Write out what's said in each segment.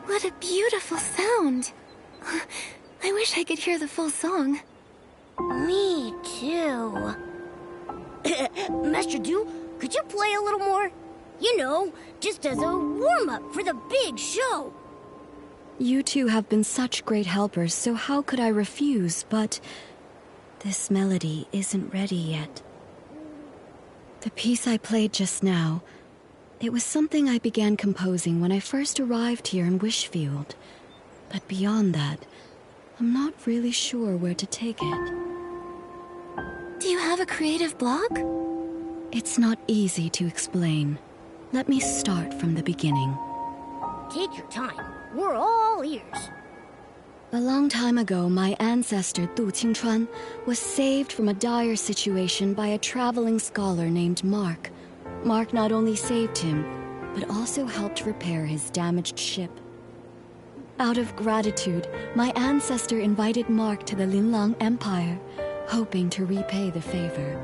What a beautiful sound. I wish I could hear the full song. Me too. Master Du, could you play a little more? You know, just as a warm-up for the big show. You two have been such great helpers, so how could I refuse? But this melody isn't ready yet. The piece I played just now, it was something I began composing when I first arrived here in Wishfield. But beyond that, I'm not really sure where to take it. Do you have a creative block? It's not easy to explain. Let me start from the beginning. Take your time. We're all ears. A long time ago, my ancestor Du Qingchuan was saved from a dire situation by a traveling scholar named Mark. Mark not only saved him, but also helped repair his damaged ship. Out of gratitude, my ancestor invited Mark to the Linlang Empire, hoping to repay the favor.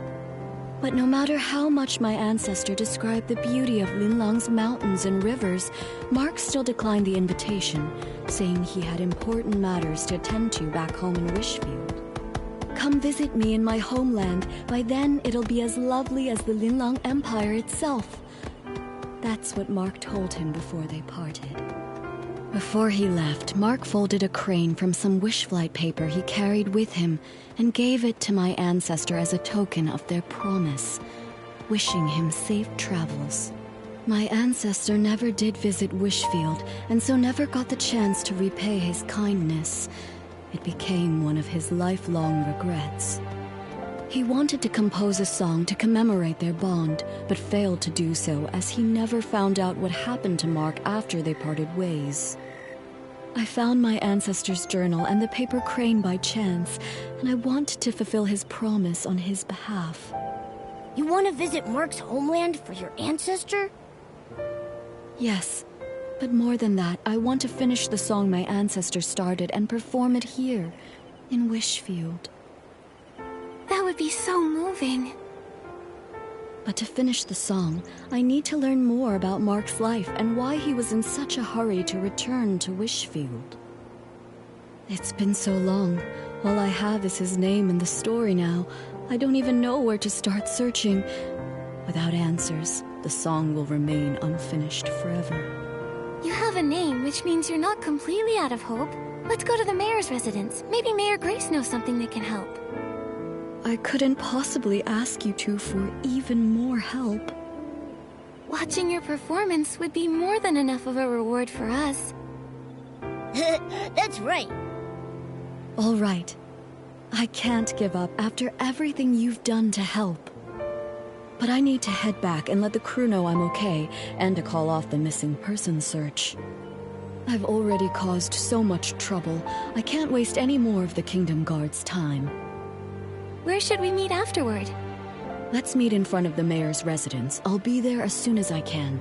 But no matter how much my ancestor described the beauty of Linlang's mountains and rivers, Mark still declined the invitation, saying he had important matters to attend to back home in Wishfield. Come visit me in my homeland. By then, it'll be as lovely as the Linlang Empire itself. That's what Mark told him before they parted. Before he left, Mark folded a crane from some wishflight paper he carried with him and gave it to my ancestor as a token of their promise, wishing him safe travels. My ancestor never did visit Wishfield, and so never got the chance to repay his kindness. It became one of his lifelong regrets. He wanted to compose a song to commemorate their bond, but failed to do so as he never found out what happened to Mark after they parted ways. I found my ancestor's journal and the paper crane by chance, and I wanted to fulfill his promise on his behalf. You want to visit Mark's homeland for your ancestor? Yes, but more than that, I want to finish the song my ancestor started and perform it here, in Wishfield. That would be so moving. But to finish the song, I need to learn more about Mark's life and why he was in such a hurry to return to Wishfield. It's been so long. All I have is his name and the story now. I don't even know where to start searching. Without answers, the song will remain unfinished forever. You have a name, which means you're not completely out of hope. Let's go to the mayor's residence. Maybe Mayor Grace knows something that can help. I couldn't possibly ask you two for even more help. Watching your performance would be more than enough of a reward for us. That's right. All right. I can't give up after everything you've done to help. But I need to head back and let the crew know I'm okay, and to call off the missing person search. I've already caused so much trouble. I can't waste any more of the Kingdom Guard's time. Where should we meet afterward? Let's meet in front of the mayor's residence. I'll be there as soon as I can.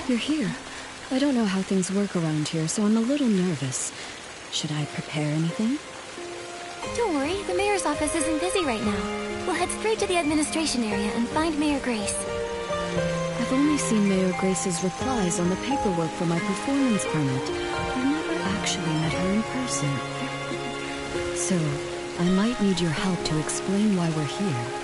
You're here. I don't know how things work around here, so I'm a little nervous. Should I prepare anything? Don't worry, the mayor's office isn't busy right now. We'll head straight to the administration area and find Mayor Grace. I've only seen Mayor Grace's replies on the paperwork for my performance permit. I've never actually met her in person. So, I might need your help to explain why we're here.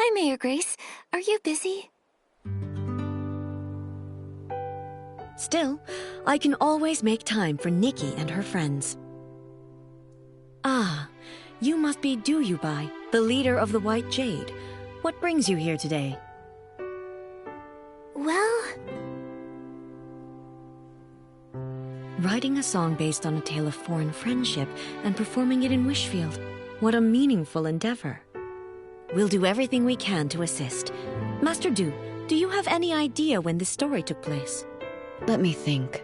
Hi, Mayor Grace. Are you busy? Still, I can always make time for Nikki and her friends. Ah, you must be Duyubai, the leader of the White Jade. What brings you here today? Well... Writing a song based on a tale of foreign friendship and performing it in Wishfield. What a meaningful endeavor. We'll do everything we can to assist. Master Du, do you have any idea when this story took place? Let me think.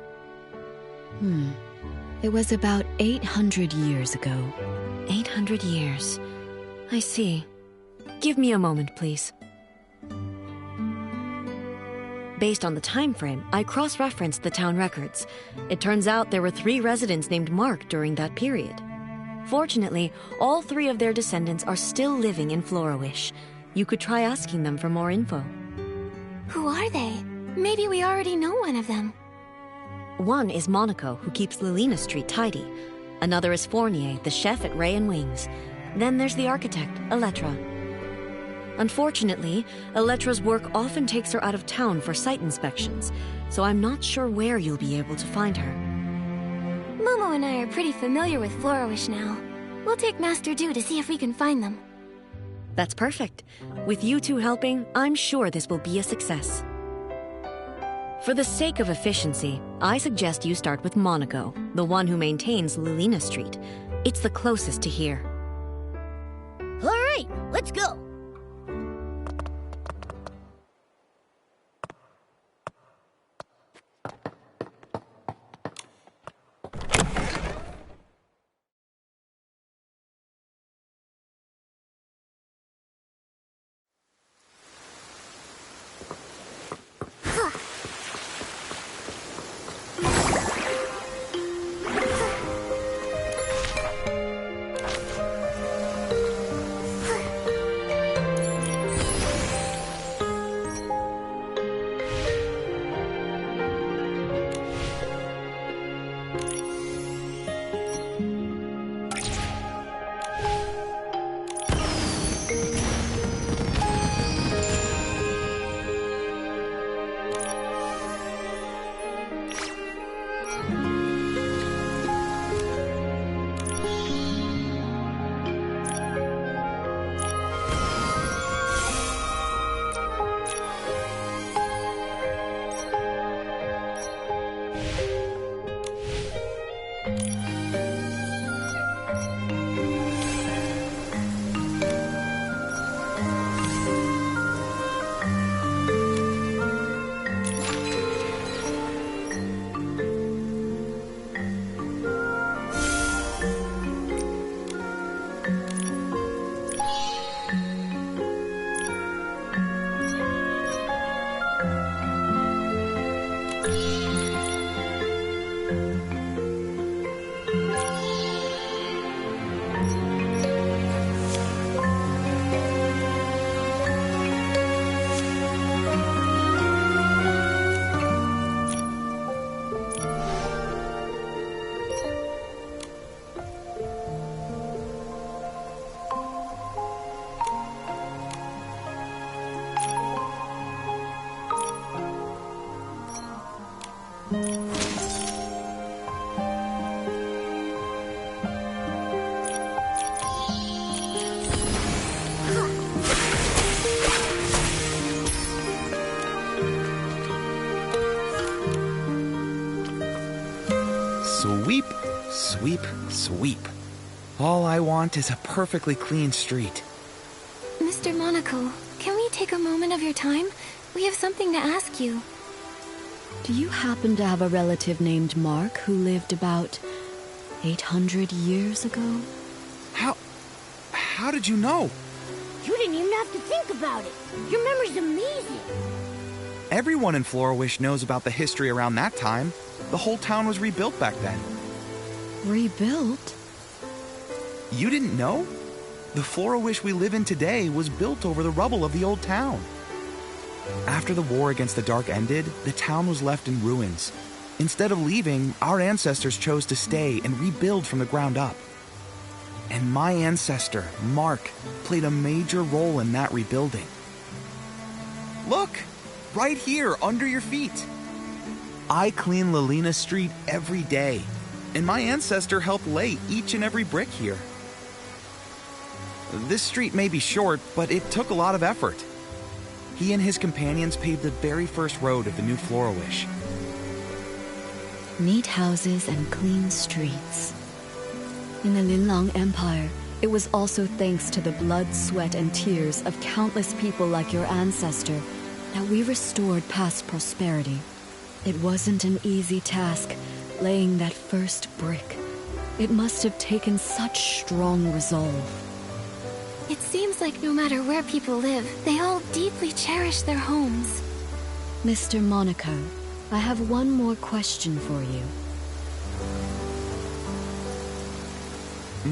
It was about 800 years ago. 800 years. I see. Give me a moment, please. Based on the time frame, I cross-referenced the town records. It turns out there were 3 residents named Mark during that period. Fortunately, all 3 of their descendants are still living in Florawish. You could try asking them for more info. Who are they? Maybe we already know one of them. One is Monaco, who keeps Lilina Street tidy. Another is Fournier, the chef at Ray and Wings. Then there's the architect, Elettra. Unfortunately, Elettra's work often takes her out of town for site inspections, so I'm not sure where you'll be able to find her. Momo and I are pretty familiar with Florawish now. We'll take Master Du to see if we can find them. That's perfect. With you two helping, I'm sure this will be a success. For the sake of efficiency, I suggest you start with Monaco, the one who maintains Lilina Street. It's the closest to here. All right, let's go. Sweep, sweep, sweep. All I want is a perfectly clean street. Mr. Monaco, can we take a moment of your time? We have something to ask you. Do you happen to have a relative named Mark who lived about 800 years ago? How did you know? You didn't even have to think about it. Your memory's amazing. Everyone in Florawish knows about the history around that time. The whole town was rebuilt back then. Rebuilt? You didn't know? The Florawish we live in today was built over the rubble of the old town. After the war against the Dark ended, the town was left in ruins. Instead of leaving, our ancestors chose to stay and rebuild from the ground up. And my ancestor, Mark, played a major role in that rebuilding. Look! Right here, under your feet. I clean Lilina Street every day, and my ancestor helped lay each and every brick here. This street may be short, but it took a lot of effort. He and his companions paved the very first road of the new Flora-Wish. Neat houses and clean streets. In the Linlang Empire, it was also thanks to the blood, sweat, and tears of countless people like your ancestor that we restored past prosperity. It wasn't an easy task, laying that first brick. It must have taken such strong resolve. It seems like no matter where people live, they all deeply cherish their homes. Mr. Monaco, I have one more question for you.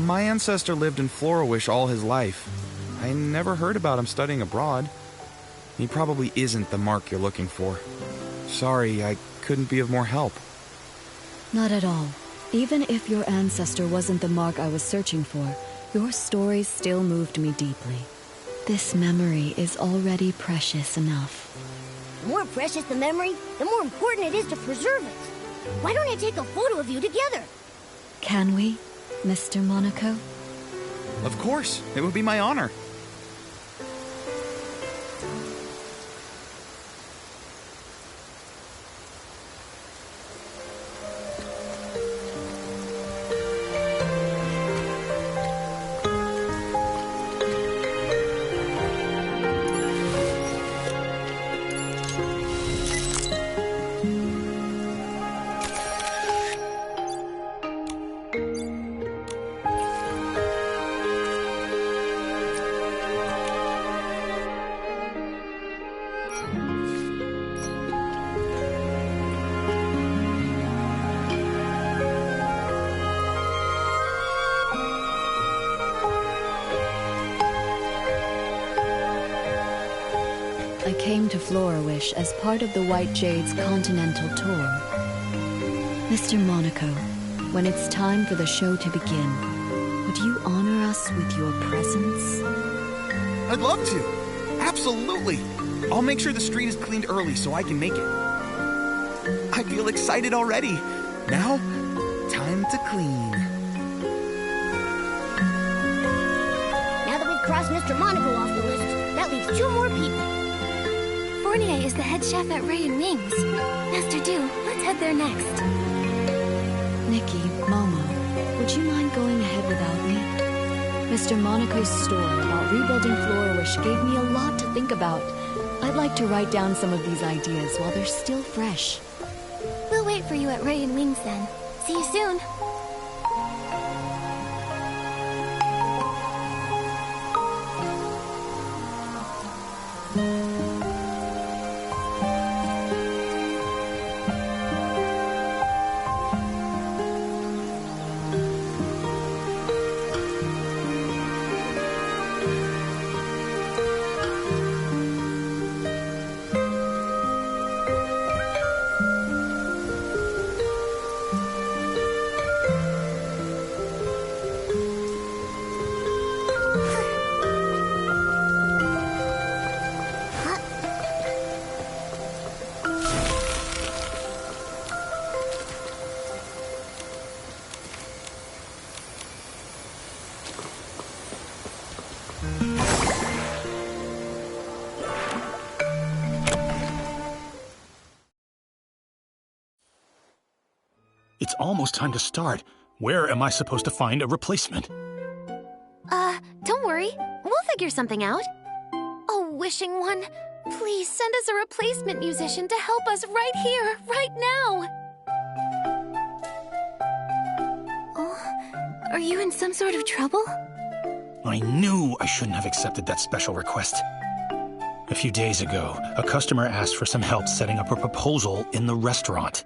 My ancestor lived in Flora-Wish all his life. I never heard about him studying abroad. He probably isn't the Mark you're looking for. Sorry, I couldn't be of more help. Not at all. Even if your ancestor wasn't the Mark I was searching for, your stories still moved me deeply. This memory is already precious enough. The more precious the memory, the more important it is to preserve it. Why don't I take a photo of you together? Can we, Mr. Monaco? Of course, it would be my honor. I came to Flora-Wish as part of the White Jade's continental tour. Mr. Monaco, when it's time for the show to begin, would you honor us with your presence? I'd love to. Absolutely. I'll make sure the street is cleaned early so I can make it. I feel excited already. Now, time to clean. Now that we've crossed Mr. Monaco off the list, that leaves 2 more people. Fournier is the head chef at Ray and Wings. Master Du, let's head there next. Nikki, Momo, would you mind going ahead without me? Mr. Monaco's story about rebuilding Flora-Wish gave me a lot to think about. I'd like to write down some of these ideas while they're still fresh. We'll wait for you at Ray and Wings then. See you soon. It's almost time to start. Where am I supposed to find a replacement? Don't worry. We'll figure something out. Oh, wishing one, please send us a replacement musician to help us right here, right now. Oh, are you in some sort of trouble? I knew I shouldn't have accepted that special request. A few days ago, a customer asked for some help setting up a proposal in the restaurant.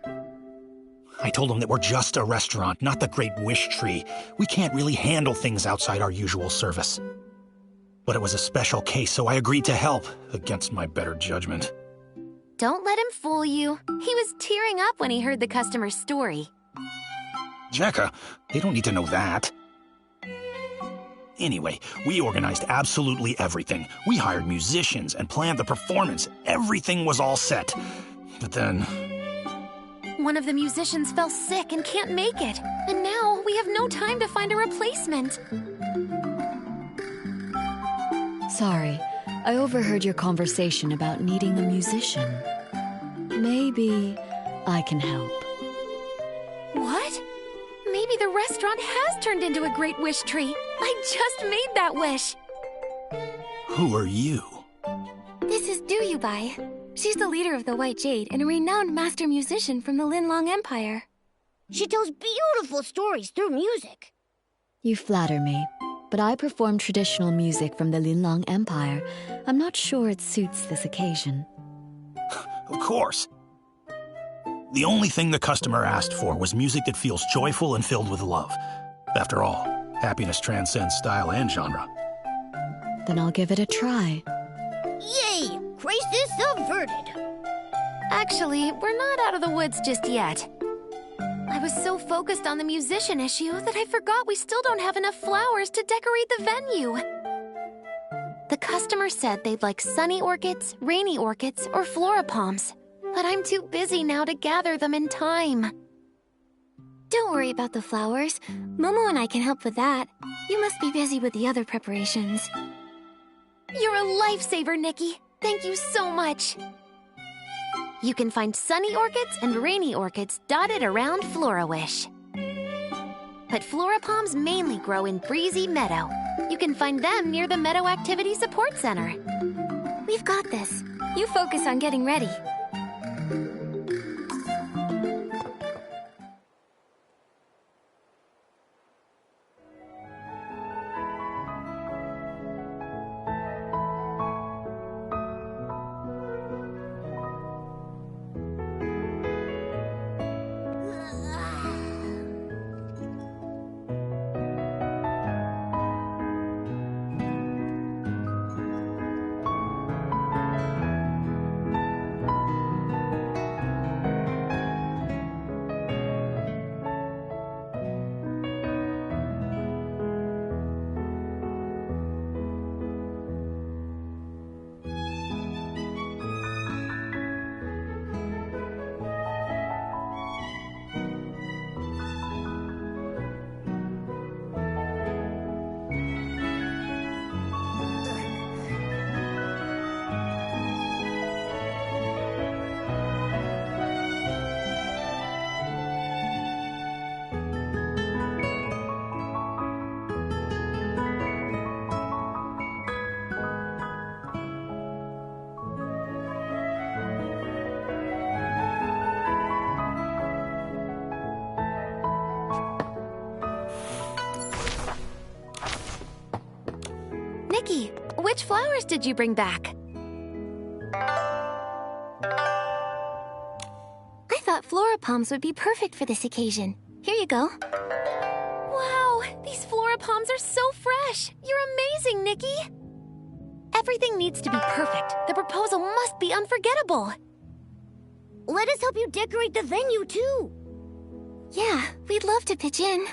I told him that we're just a restaurant, not the Great Wish Tree. We can't really handle things outside our usual service. But it was a special case, so I agreed to help, against my better judgment. Don't let him fool you. He was tearing up when he heard the customer's story. Jekka, they don't need to know that. Anyway, we organized absolutely everything. We hired musicians and planned the performance. Everything was all set. But then... One of the musicians fell sick and can't make it. And now we have no time to find a replacement. Sorry, I overheard your conversation about needing a musician. Maybe I can help. What? Maybe the restaurant has turned into a great wish tree. I just made that wish. Who are you? This is Duyubai. She's the leader of the White Jade and a renowned master musician from the Linlong Empire. She tells beautiful stories through music. You flatter me, but I perform traditional music from the Linlong Empire. I'm not sure it suits this occasion. Of course. The only thing the customer asked for was music that feels joyful and filled with love. After all, happiness transcends style and genre. Then I'll give it a try. Yay! Crisis averted. Actually, we're not out of the woods just yet. I was so focused on the musician issue that I forgot we still don't have enough flowers to decorate the venue. The customer said they'd like sunny orchids, rainy orchids, or florapalms. But I'm too busy now to gather them in time. Don't worry about the flowers. Momo and I can help with that. You must be busy with the other preparations. You're a lifesaver, Nikki. Thank you so much. You can find sunny orchids and rainy orchids dotted around Florawish. But florapalms mainly grow in Breezy Meadow. You can find them near the Meadow Activity Support Center. We've got this. You focus on getting ready. Nikki, which flowers did you bring back? I thought florapalms would be perfect for this occasion. Here you go. Wow, these florapalms are so fresh. You're amazing, Nikki. Everything needs to be perfect. The proposal must be unforgettable. Let us help you decorate the venue, too. Yeah, we'd love to pitch in.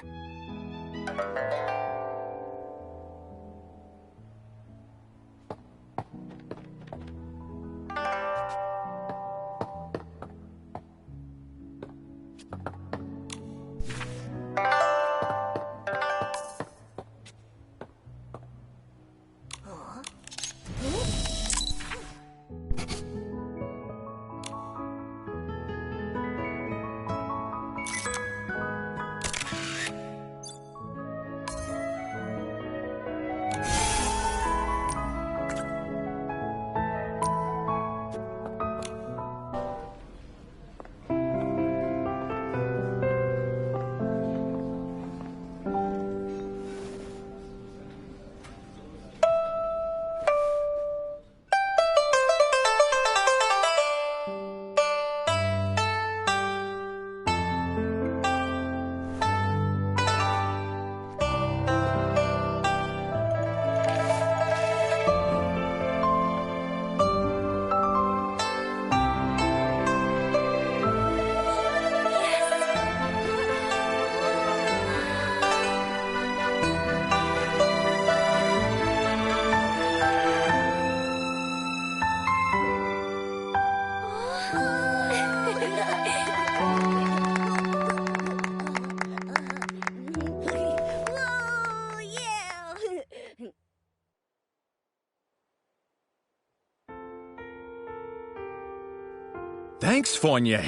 Thanks, Fournier.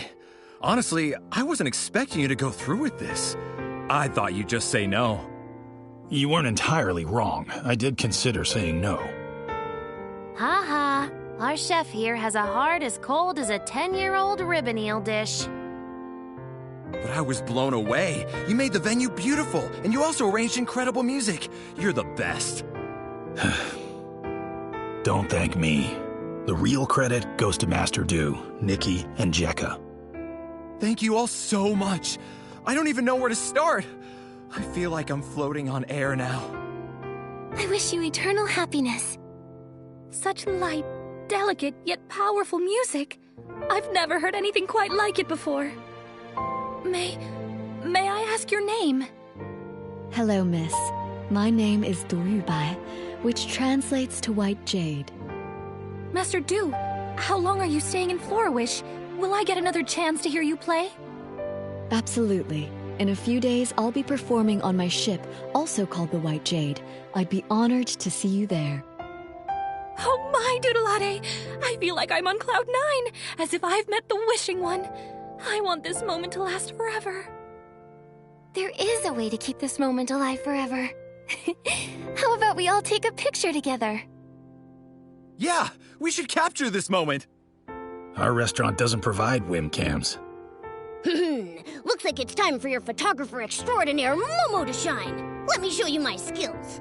Honestly, I wasn't expecting you to go through with this. I thought you'd just say no. You weren't entirely wrong. I did consider saying no. Ha ha. Our chef here has a heart as cold as a 10-year-old ribbon eel dish. But I was blown away. You made the venue beautiful, and you also arranged incredible music. You're the best. Don't thank me. The real credit goes to Master Du, Nikki, and Jekka. Thank you all so much. I don't even know where to start. I feel like I'm floating on air now. I wish you eternal happiness. Such light, delicate, yet powerful music. I've never heard anything quite like it before. May I ask your name? Hello, miss. My name is Du Yubai, which translates to White Jade. Master Du, how long are you staying in Florawish? Will I get another chance to hear you play? Absolutely. In a few days, I'll be performing on my ship, also called the White Jade. I'd be honored to see you there. Oh my, Doodleade! I feel like I'm on Cloud 9, as if I've met the Wishing One. I want this moment to last forever. There is a way to keep this moment alive forever. How about we all take a picture together? Yeah, we should capture this moment. Our restaurant doesn't provide webcams. Looks like it's time for your photographer extraordinaire, Momo, to shine. Let me show you my skills.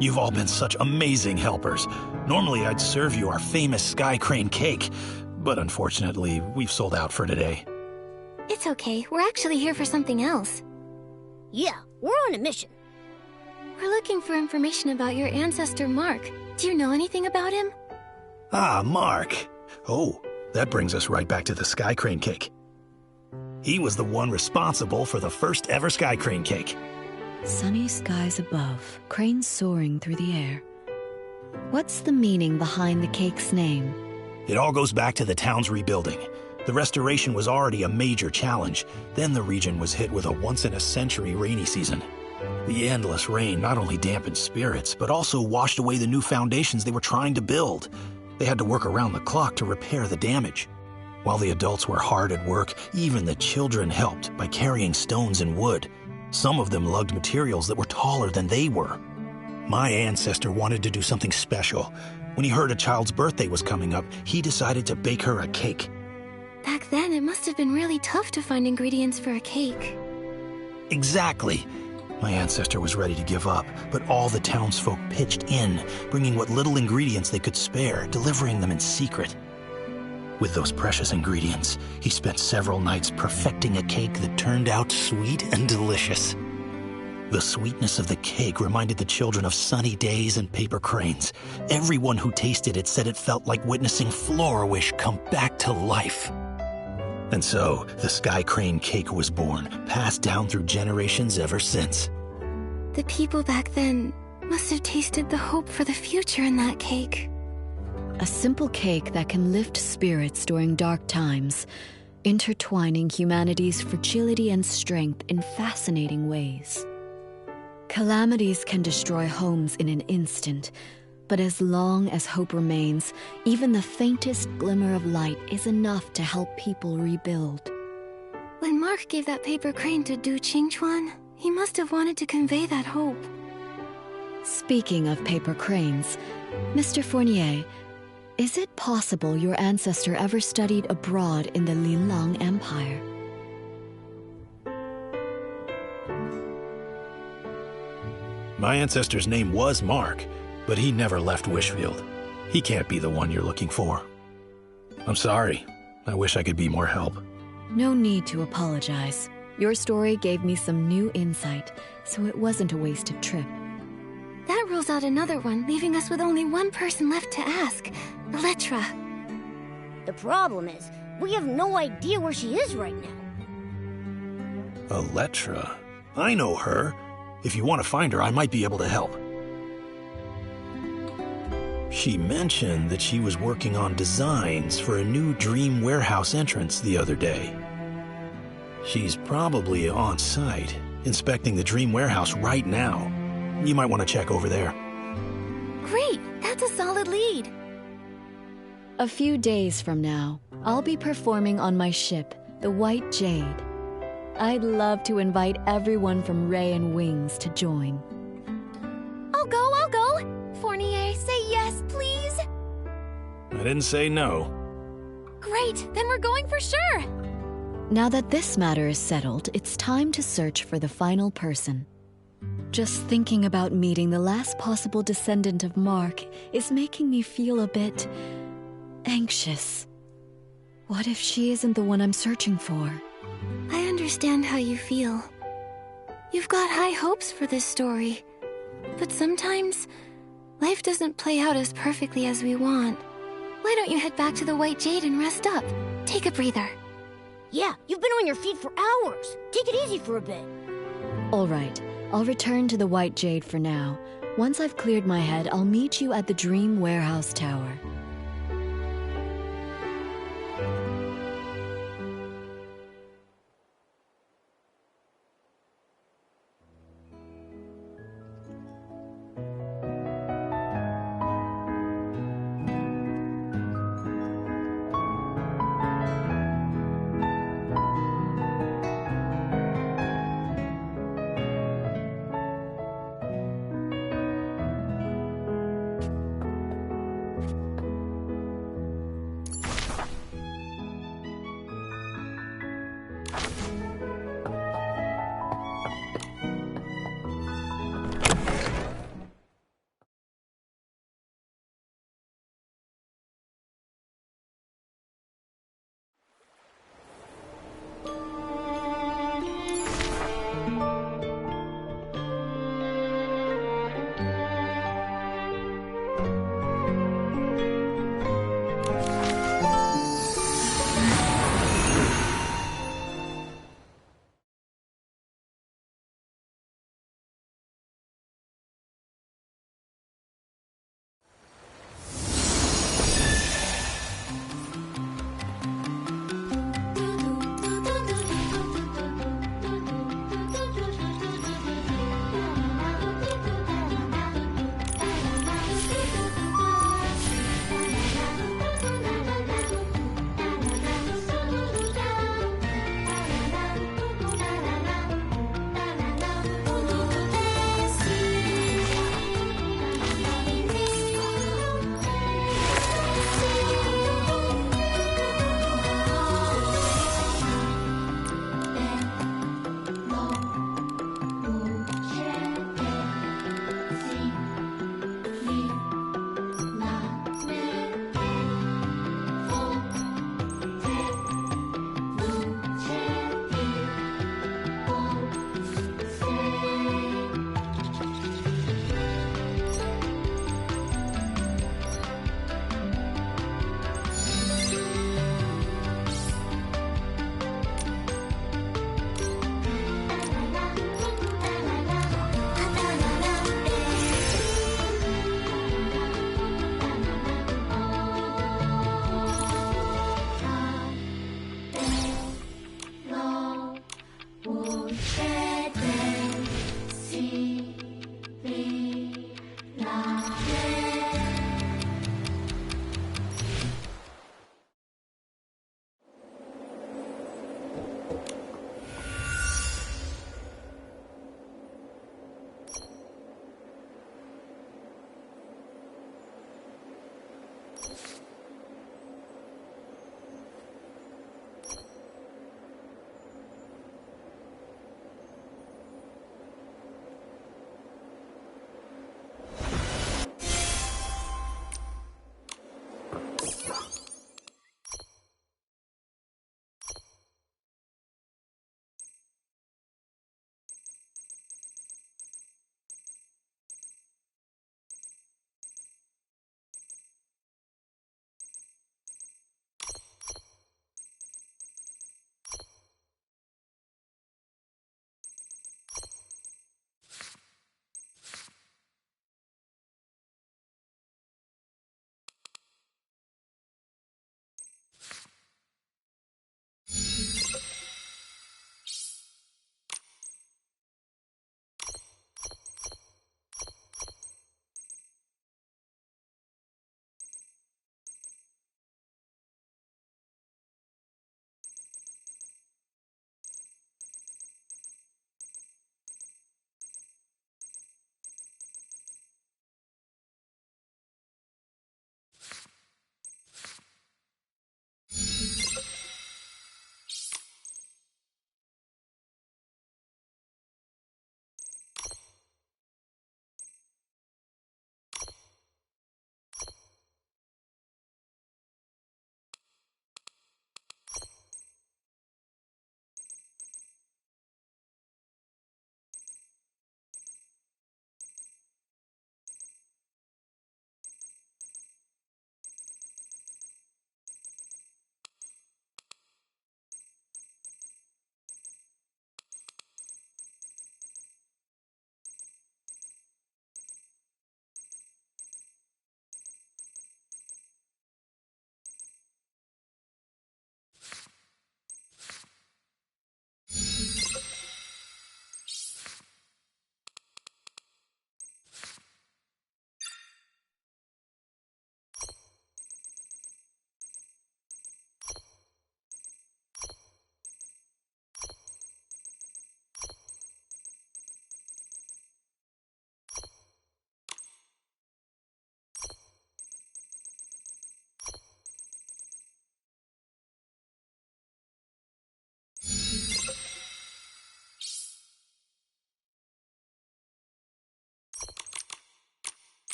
You've all been such amazing helpers. Normally, I'd serve you our famous Sky Crane cake, but unfortunately, we've sold out for today. It's okay. We're actually here for something else. Yeah, we're on a mission. We're looking for information about your ancestor, Mark. Do you know anything about him? Ah, Mark. Oh, that brings us right back to the Sky Crane cake. He was the one responsible for the first ever Sky Crane cake. Sunny skies above, cranes soaring through the air. What's the meaning behind the cake's name? It all goes back to the town's rebuilding. The restoration was already a major challenge. Then the region was hit with a once-in-a-century rainy season. The endless rain not only dampened spirits, but also washed away the new foundations they were trying to build. They had to work around the clock to repair the damage. While the adults were hard at work, even the children helped by carrying stones and wood. Some of them lugged materials that were taller than they were. My ancestor wanted to do something special. When he heard a child's birthday was coming up, he decided to bake her a cake. Back then, it must have been really tough to find ingredients for a cake. Exactly. My ancestor was ready to give up, but all the townsfolk pitched in, bringing what little ingredients they could spare, delivering them in secret. With those precious ingredients, he spent several nights perfecting a cake that turned out sweet and delicious. The sweetness of the cake reminded the children of sunny days and paper cranes. Everyone who tasted it said it felt like witnessing Florawish come back to life. And so, the Sky Crane cake was born, passed down through generations ever since. The people back then must have tasted the hope for the future in that cake. A simple cake that can lift spirits during dark times, intertwining humanity's fragility and strength in fascinating ways. Calamities can destroy homes in an instant, but as long as hope remains, even the faintest glimmer of light is enough to help people rebuild. When Mark gave that paper crane to Du Qingchuan, he must have wanted to convey that hope. Speaking of paper cranes, Mr. Fournier, is it possible your ancestor ever studied abroad in the Linlang Empire? My ancestor's name was Mark, but he never left Wishfield. He can't be the one you're looking for. I'm sorry. I wish I could be more help. No need to apologize. Your story gave me some new insight, so it wasn't a wasted trip. That rules out another one, leaving us with only one person left to ask. Elettra. The problem is, we have no idea where she is right now. Elettra? I know her. If you want to find her, I might be able to help. She mentioned that she was working on designs for a new Dream Warehouse entrance the other day. She's probably on site, inspecting the Dream Warehouse right now. You might want to check over there. Great! That's a solid lead. A few days from now, I'll be performing on my ship, the White Jade. I'd love to invite everyone from Ray and Wings to join. I'll go! Fournier, say yes, please! I didn't say no. Great! Then we're going for sure! Now that this matter is settled, it's time to search for the final person. Just thinking about meeting the last possible descendant of Mark is making me feel a bit anxious. What if she isn't the one I'm searching for? I understand how you feel. You've got high hopes for this story. But sometimes, life doesn't play out as perfectly as we want. Why don't you head back to the White Jade and rest up? Take a breather. Yeah, you've been on your feet for hours. Take it easy for a bit. All right, I'll return to the White Jade for now. Once I've cleared my head, I'll meet you at the Dream Warehouse Tower.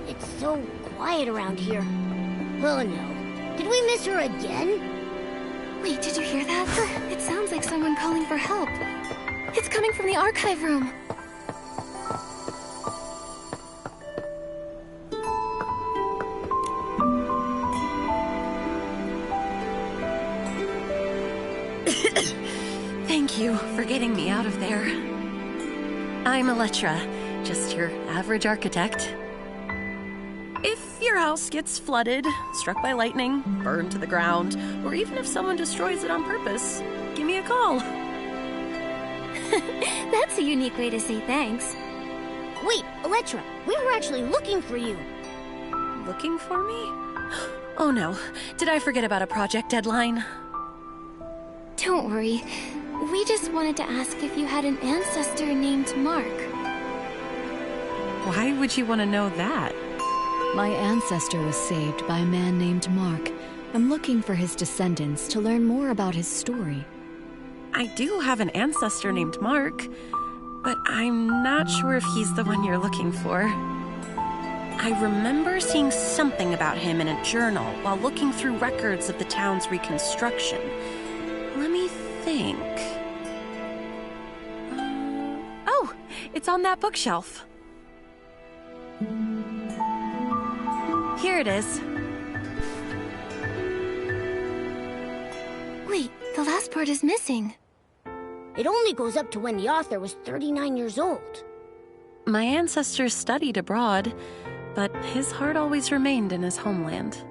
It's so quiet around here. Oh no. Did we miss her again? Wait, did you hear that? It sounds like someone calling for help. It's coming from the archive room. Thank you for getting me out of there. I'm Electra, just your average architect. If your house gets flooded, struck by lightning, burned to the ground, or even if someone destroys it on purpose, give me a call. That's a unique way to say thanks. Wait, Electra, we were actually looking for you. Looking for me? Oh no, did I forget about a project deadline? Don't worry. We just wanted to ask if you had an ancestor named Mark. Why would you want to know that? My ancestor was saved by a man named Mark. I'm looking for his descendants to learn more about his story. I do have an ancestor named Mark, but I'm not sure if he's the one you're looking for. I remember seeing something about him in a journal while looking through records of the town's reconstruction. Let me think. Oh, it's on that bookshelf. Here it is. Wait, the last part is missing. It only goes up to when the author was 39 years old. My ancestors studied abroad, but his heart always remained in his homeland.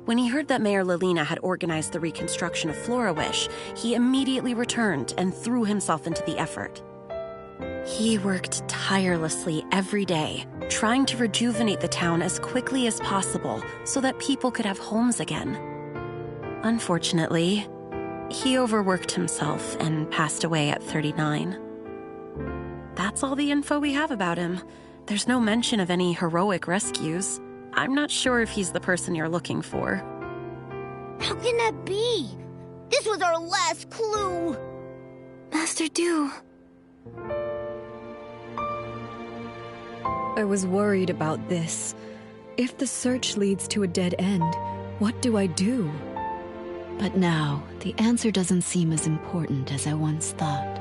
When he heard that Mayor Lilina had organized the reconstruction of Florawish, he immediately returned and threw himself into the effort. He worked tirelessly every day, trying to rejuvenate the town as quickly as possible so that people could have homes again. Unfortunately, he overworked himself and passed away at 39. That's all the info we have about him. There's no mention of any heroic rescues. I'm not sure if he's the person you're looking for. How can that be? This was our last clue. Master Du. I was worried about this. If the search leads to a dead end, what do I do? But now, the answer doesn't seem as important as I once thought.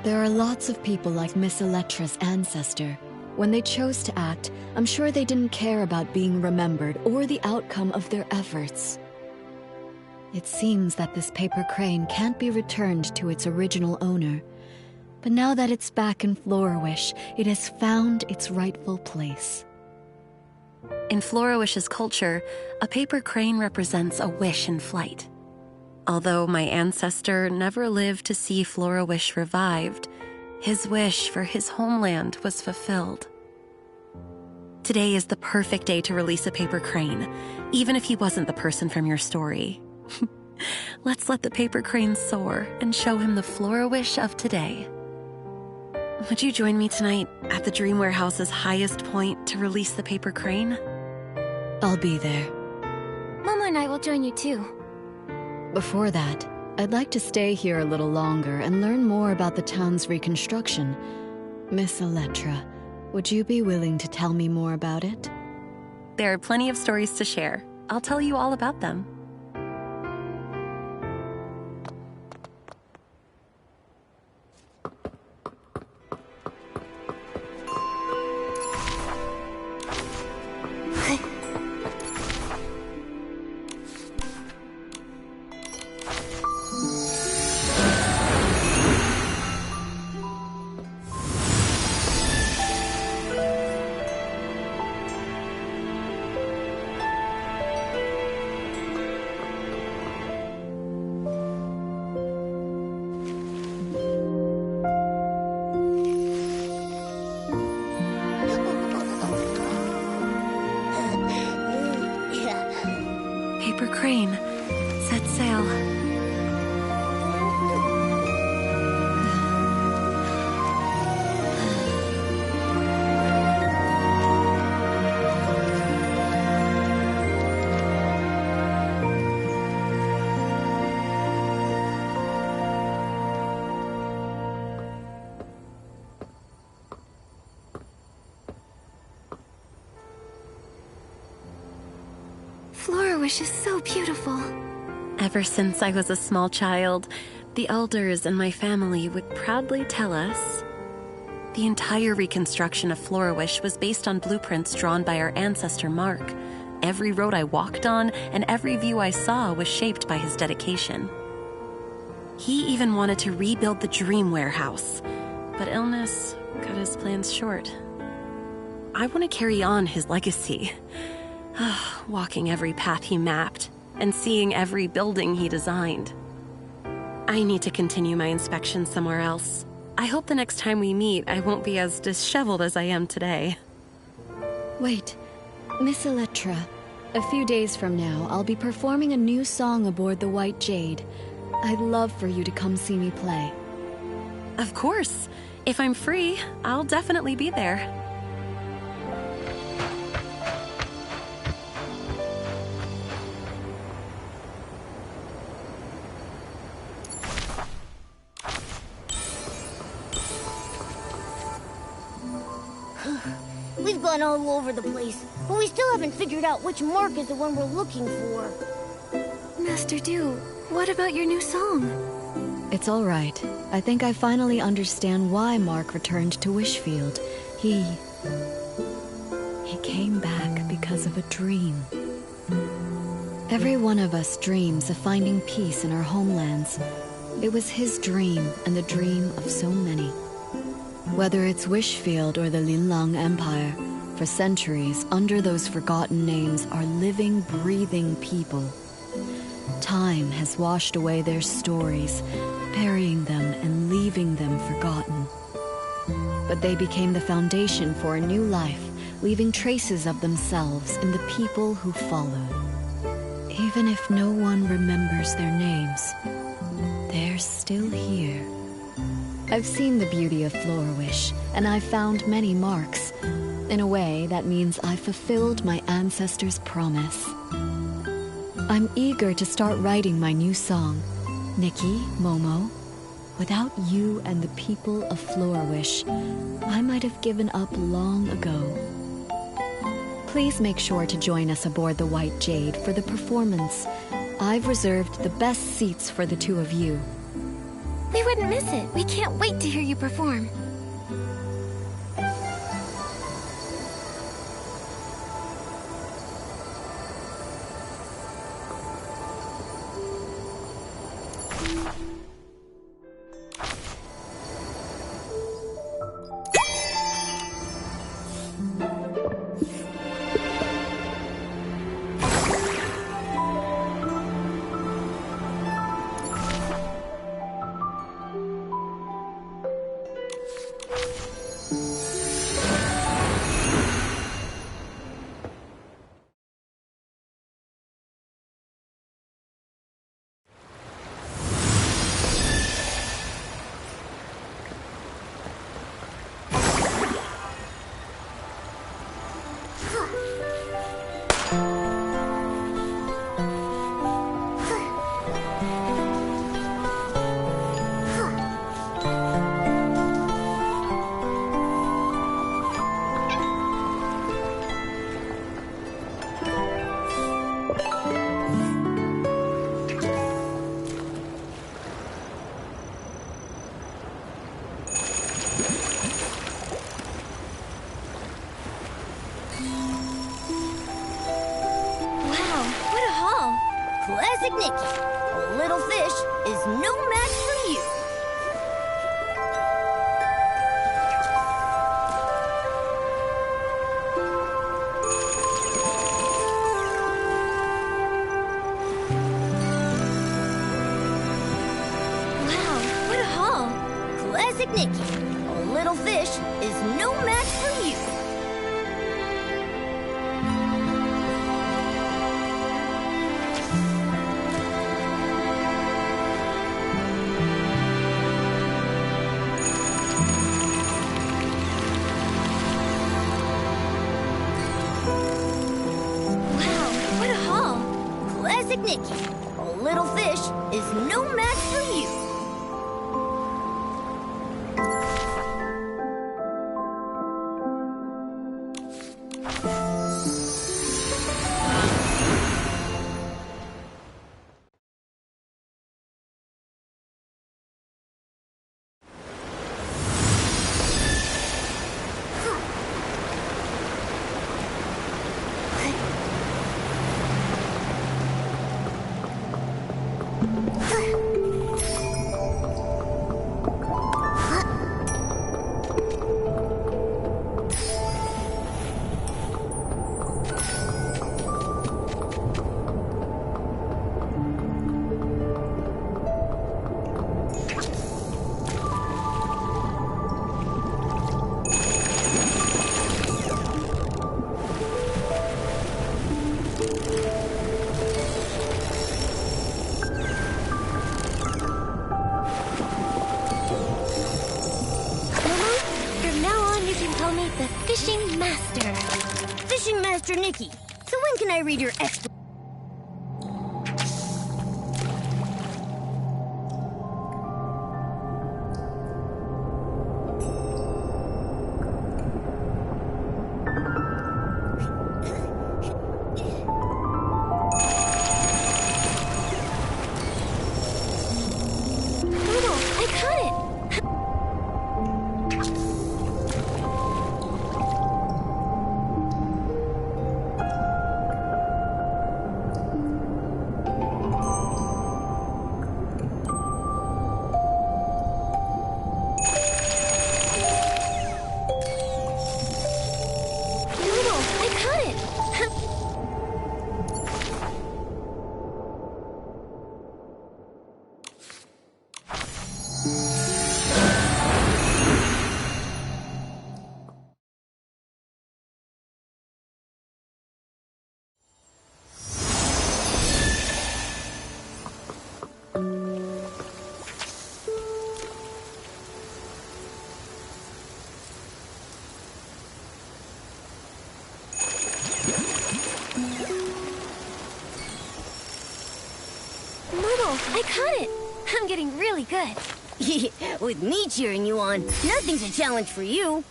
There are lots of people like Miss Electra's ancestor. When they chose to act, I'm sure they didn't care about being remembered or the outcome of their efforts. It seems that this paper crane can't be returned to its original owner. But now that it's back in Florawish, it has found its rightful place. In Florawish's culture, a paper crane represents a wish in flight. Although my ancestor never lived to see Florawish revived, his wish for his homeland was fulfilled. Today is the perfect day to release a paper crane, even if he wasn't the person from your story. Let's let the paper crane soar and show him the Florawish of today. Would you join me tonight at the Dream Warehouse's highest point to release the paper crane? I'll be there. Momo and I will join you too. Before that, I'd like to stay here a little longer and learn more about the town's reconstruction. Miss Elettra, would you be willing to tell me more about it? There are plenty of stories to share. I'll tell you all about them. Paper crane, set sail. Florawish is so beautiful. Ever since I was a small child, the elders in my family would proudly tell us the entire reconstruction of Florawish was based on blueprints drawn by our ancestor Mark. Every road I walked on and every view I saw was shaped by his dedication. He even wanted to rebuild the Dream Warehouse, but illness cut his plans short. I want to carry on his legacy. Walking every path he mapped and seeing every building he designed. I need to continue my inspection somewhere else. I hope the next time we meet, I won't be as disheveled as I am today. Wait, Miss Elettra, a few days from now, I'll be performing a new song aboard the White Jade. I'd love for you to come see me play. Of course. If I'm free, I'll definitely be there. We've gone all over the place, but we still haven't figured out which Mark is the one we're looking for. Master Dew, what about your new song? It's all right. I think I finally understand why Mark returned to Wishfield. He came back because of a dream. Every one of us dreams of finding peace in our homelands. It was his dream and the dream of so many. Whether it's Wishfield or the Linlang Empire, for centuries, under those forgotten names are living, breathing people. Time has washed away their stories, burying them and leaving them forgotten. But they became the foundation for a new life, leaving traces of themselves in the people who followed. Even if no one remembers their names, they're still here. I've seen the beauty of Florawish, and I've found many marks. In a way, that means I've fulfilled my ancestors' promise. I'm eager to start writing my new song. Nikki, Momo, without you and the people of Florawish, I might have given up long ago. Please make sure to join us aboard the White Jade for the performance. I've reserved the best seats for the two of you. We wouldn't miss it. We can't wait to hear you perform. Wow, what a haul! Classic Nikki. A little fish is no match for you. Wow, what a haul! Classic Nikki. A little fish is no match for you. Classic Nikki. A little fish is no match for you. The Fishing Master. Fishing Master Nikki. So when can I read your expert? I caught it! I'm getting really good. With me cheering you on, nothing's a challenge for you.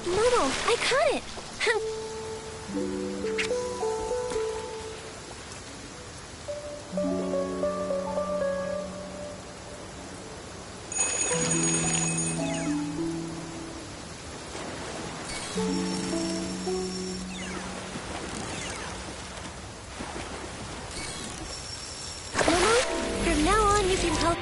Momo, I caught it! From now on, you can call...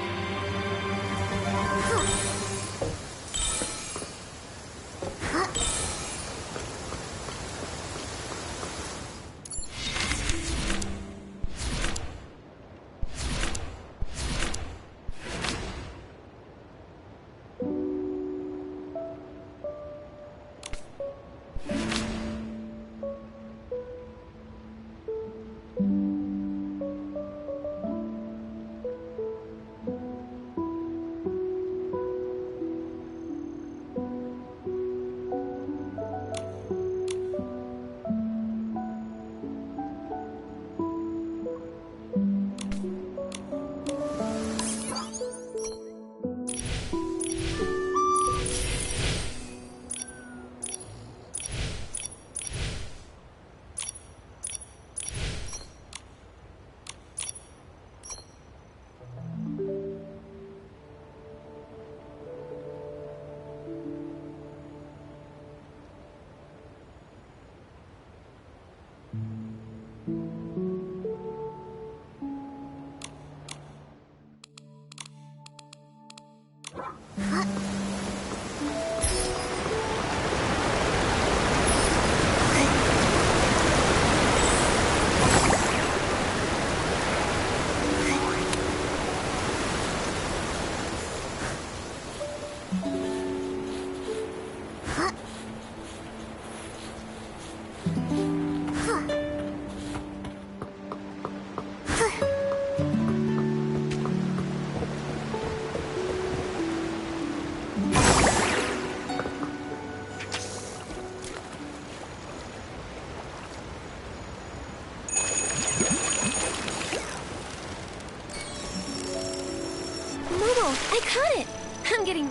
caught it! I'm getting...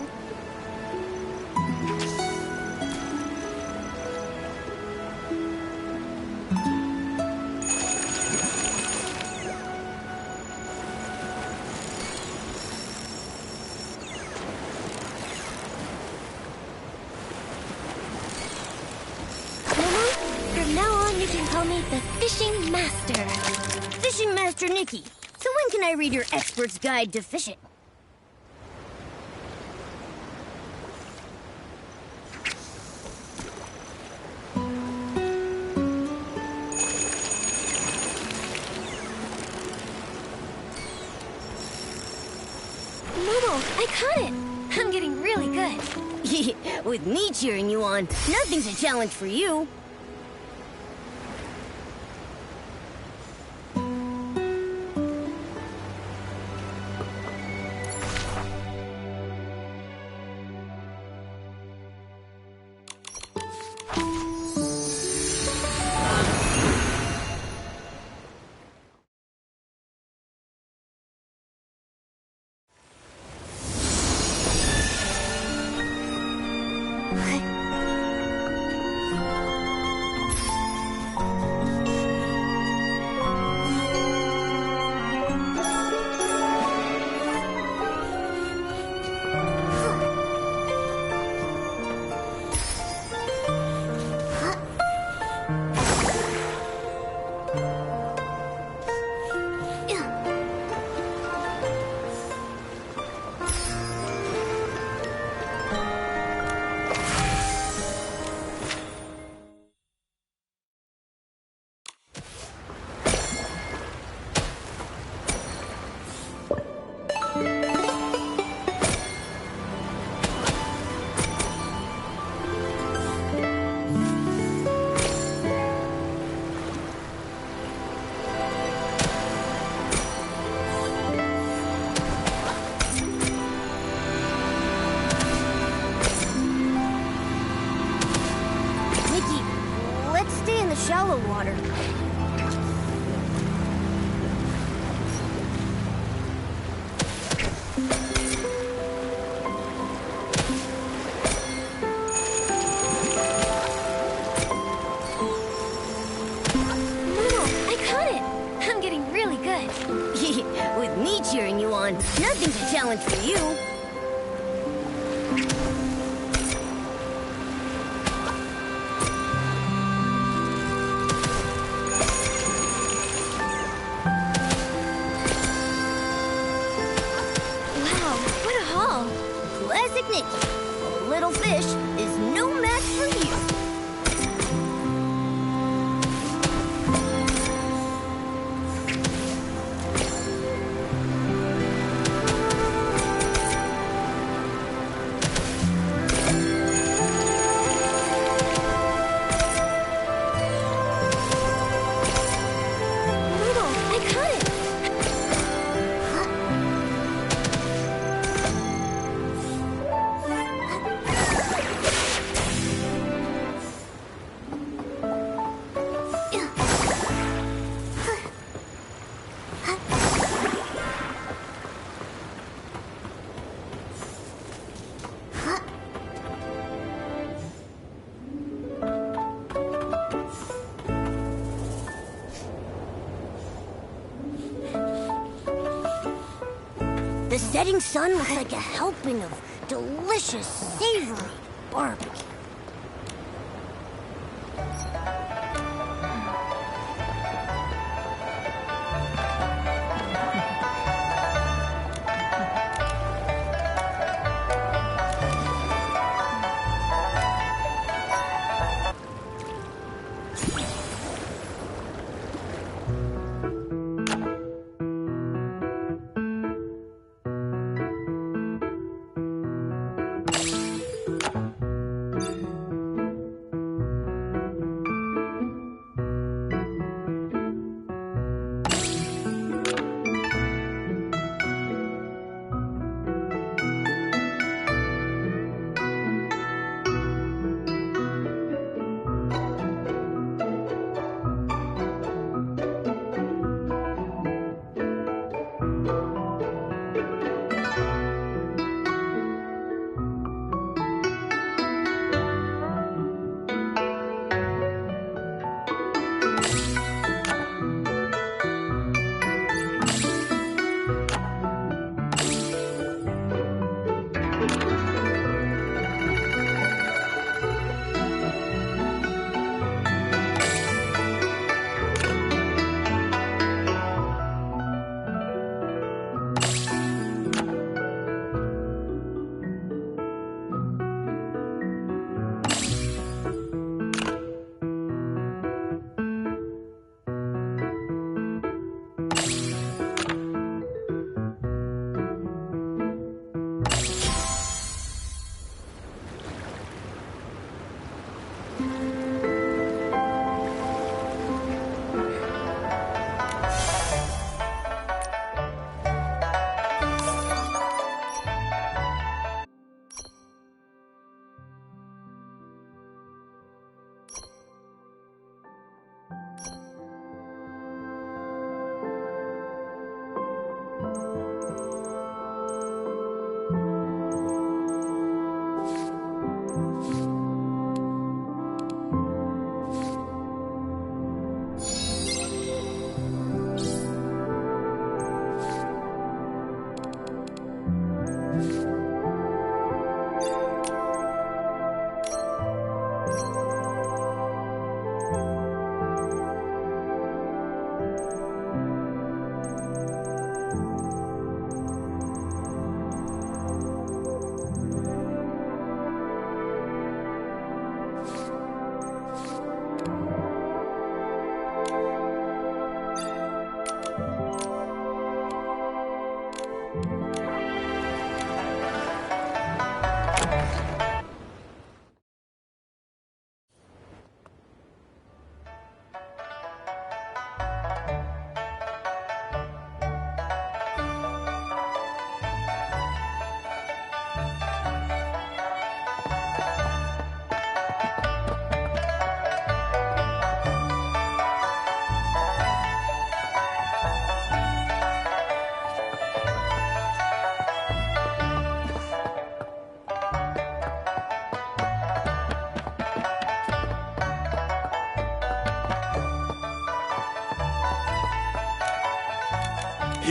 From now on, you can call me the Fishing Master. Fishing Master Nikki. So when can I read your expert's guide to fishing? Momo, I caught it! I'm getting really good. With me cheering you on, nothing's a challenge for you. Shallow water. I caught it! I'm getting really good. With me cheering you on, nothing's a challenge for you. Classic Nikki. A little fish is no match for you. I caught it! The setting sun looks like a helping of delicious, savory barbecue.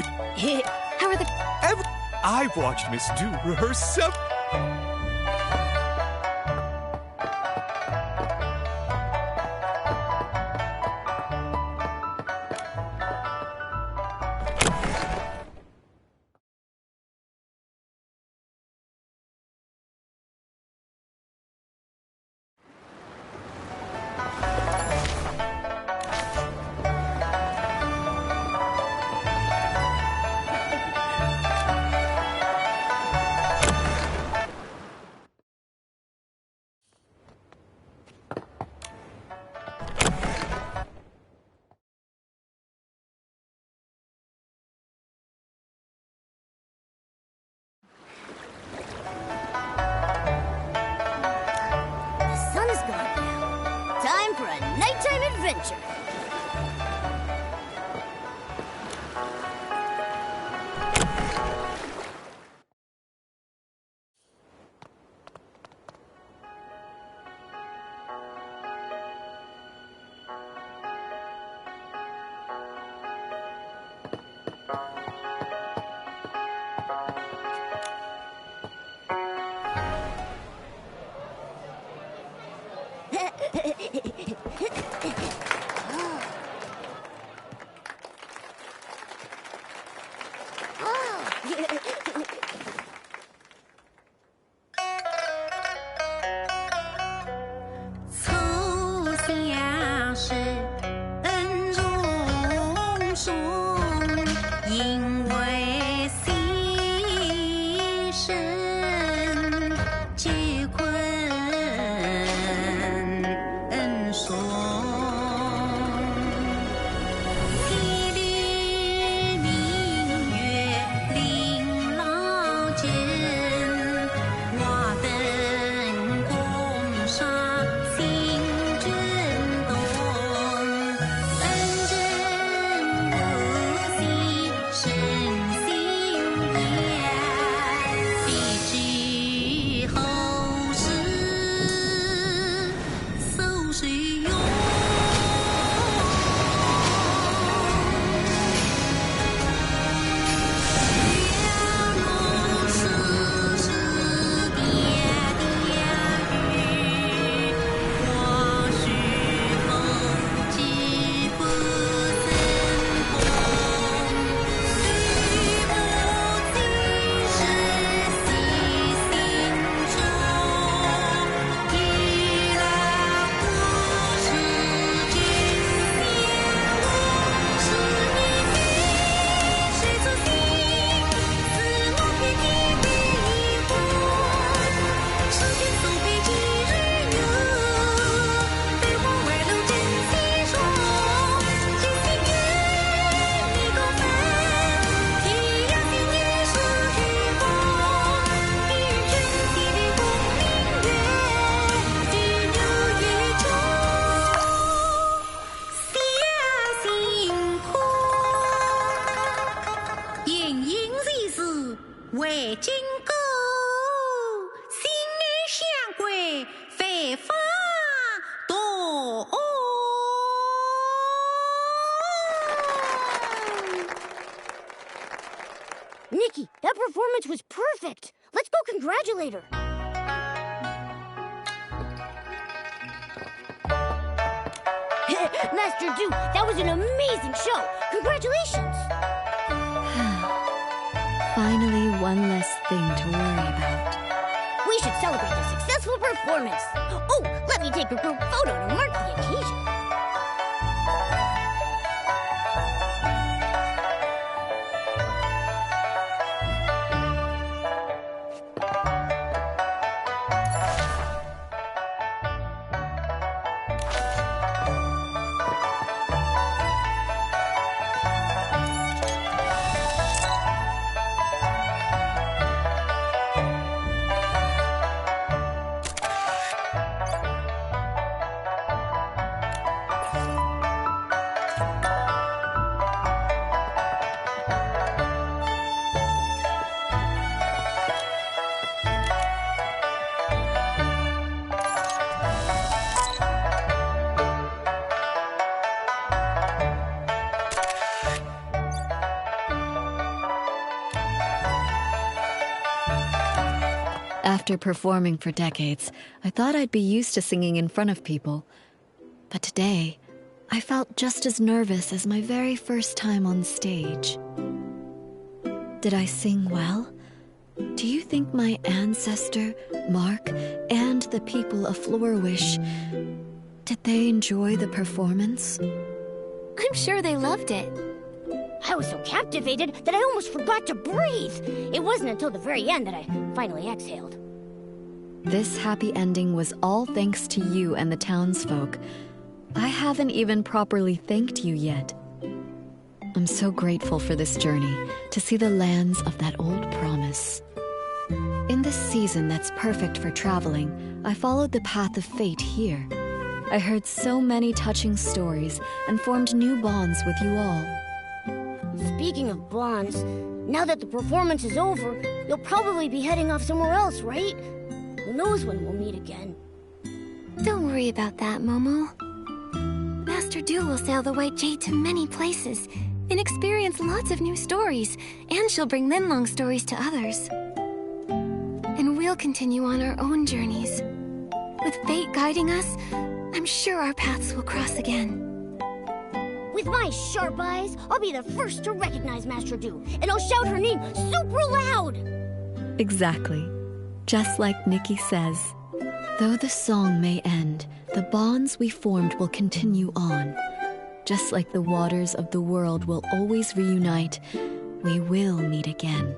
How are the... I've watched Miss Du rehearse several... adventure. Nikki, that performance was perfect. Let's go congratulate her. Master Du, that was an amazing show. Congratulations. Finally, one less thing to worry about. We should celebrate the successful performance. Oh, let me take a group photo to mark the occasion. After performing for decades, I thought I'd be used to singing in front of people. But today, I felt just as nervous as my very first time on stage. Did I sing well? Do you think my ancestor, Mark, and the people of Florawish, did they enjoy the performance? I'm sure they loved it. I was so captivated that I almost forgot to breathe. It wasn't until the very end that I finally exhaled. This happy ending was all thanks to you and the townsfolk. I haven't even properly thanked you yet. I'm so grateful for this journey, to see the lands of that old promise. In this season that's perfect for traveling, I followed the path of fate here. I heard so many touching stories and formed new bonds with you all. Speaking of bonds, now that the performance is over, you'll probably be heading off somewhere else, right? Who knows when we'll meet again? Don't worry about that, Momo. Master Du will sail the White Jade to many places and experience lots of new stories, and she'll bring Linlong stories to others. And we'll continue on our own journeys. With fate guiding us, I'm sure our paths will cross again. With my sharp eyes, I'll be the first to recognize Master Du, and I'll shout her name super loud! Exactly. Just like Nikki says. Though the song may end, the bonds we formed will continue on. Just like the waters of the world will always reunite, we will meet again.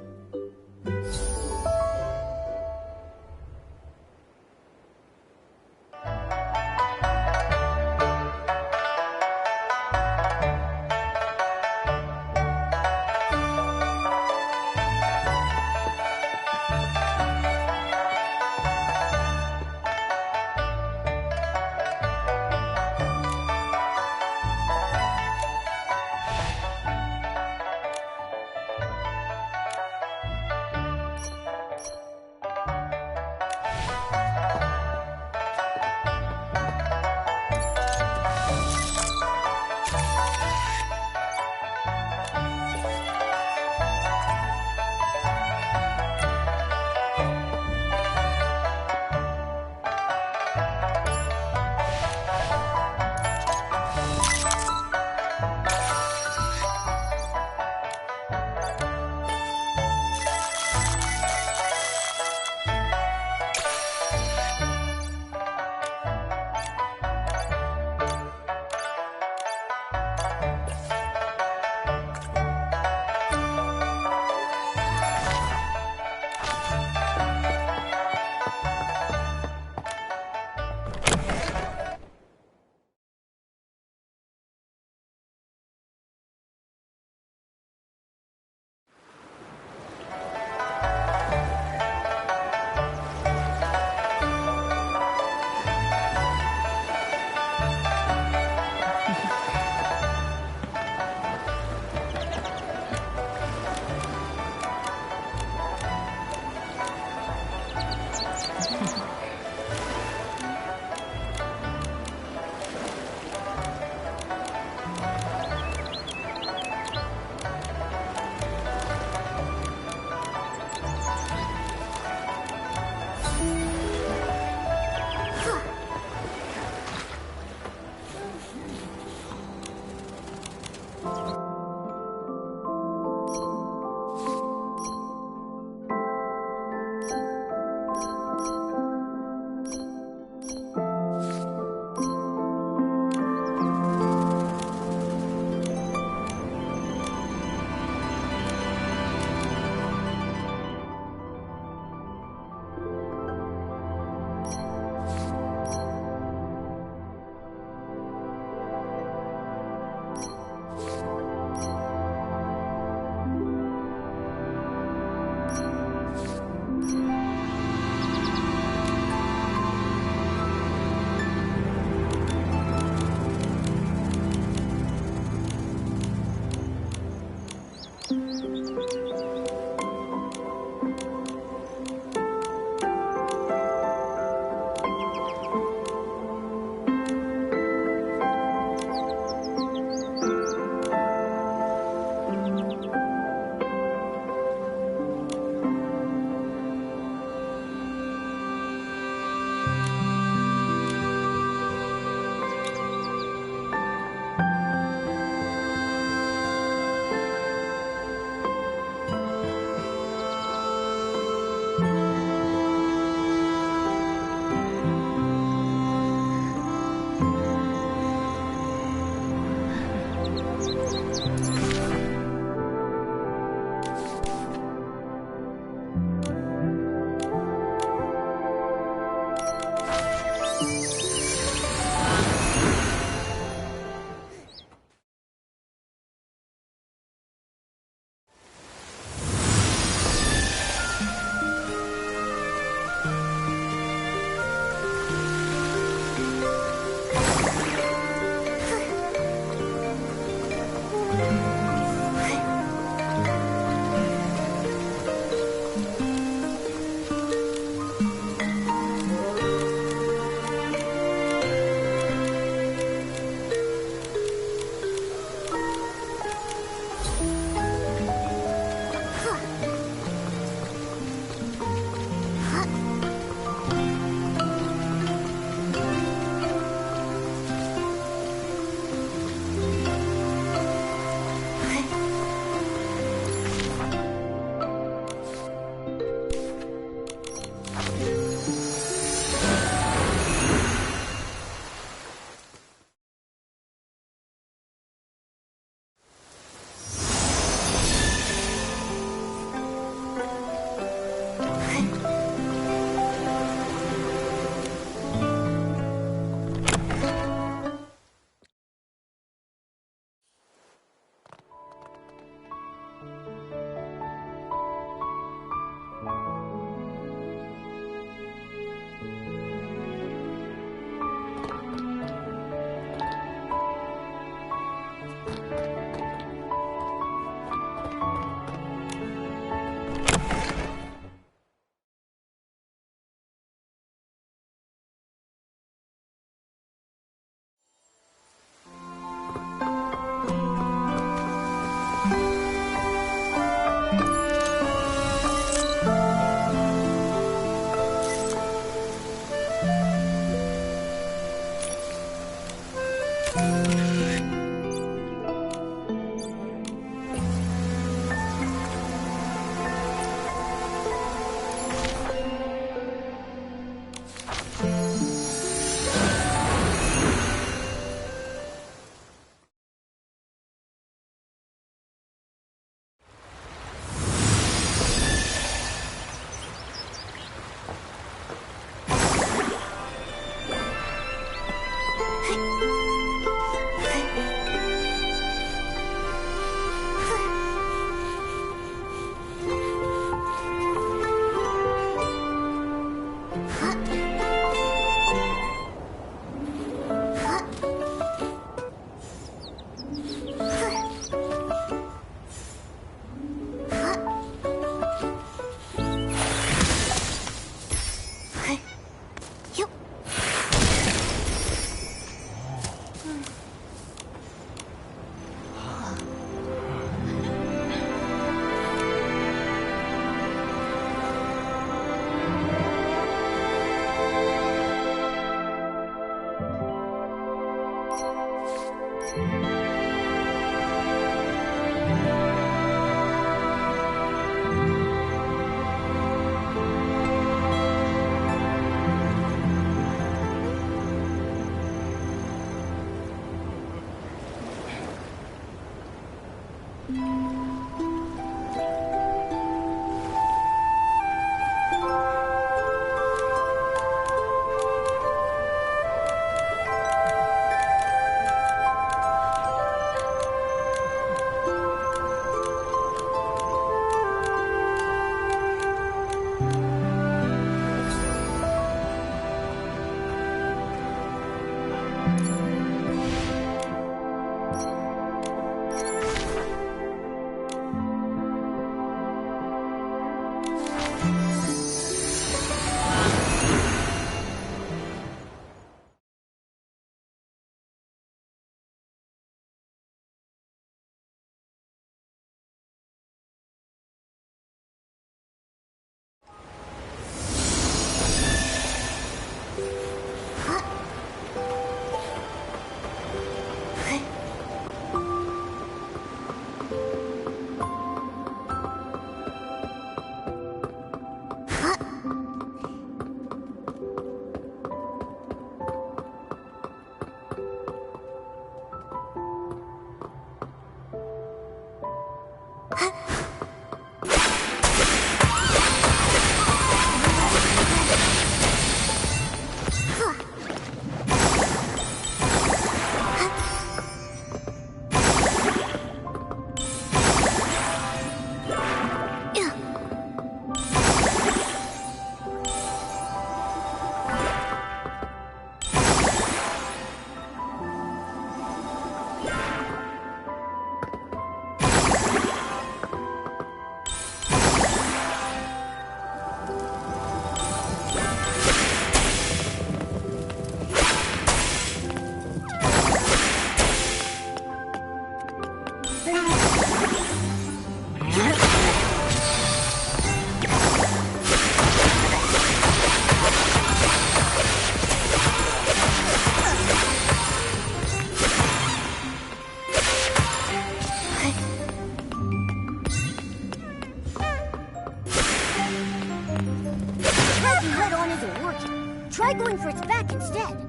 Try going for its back instead.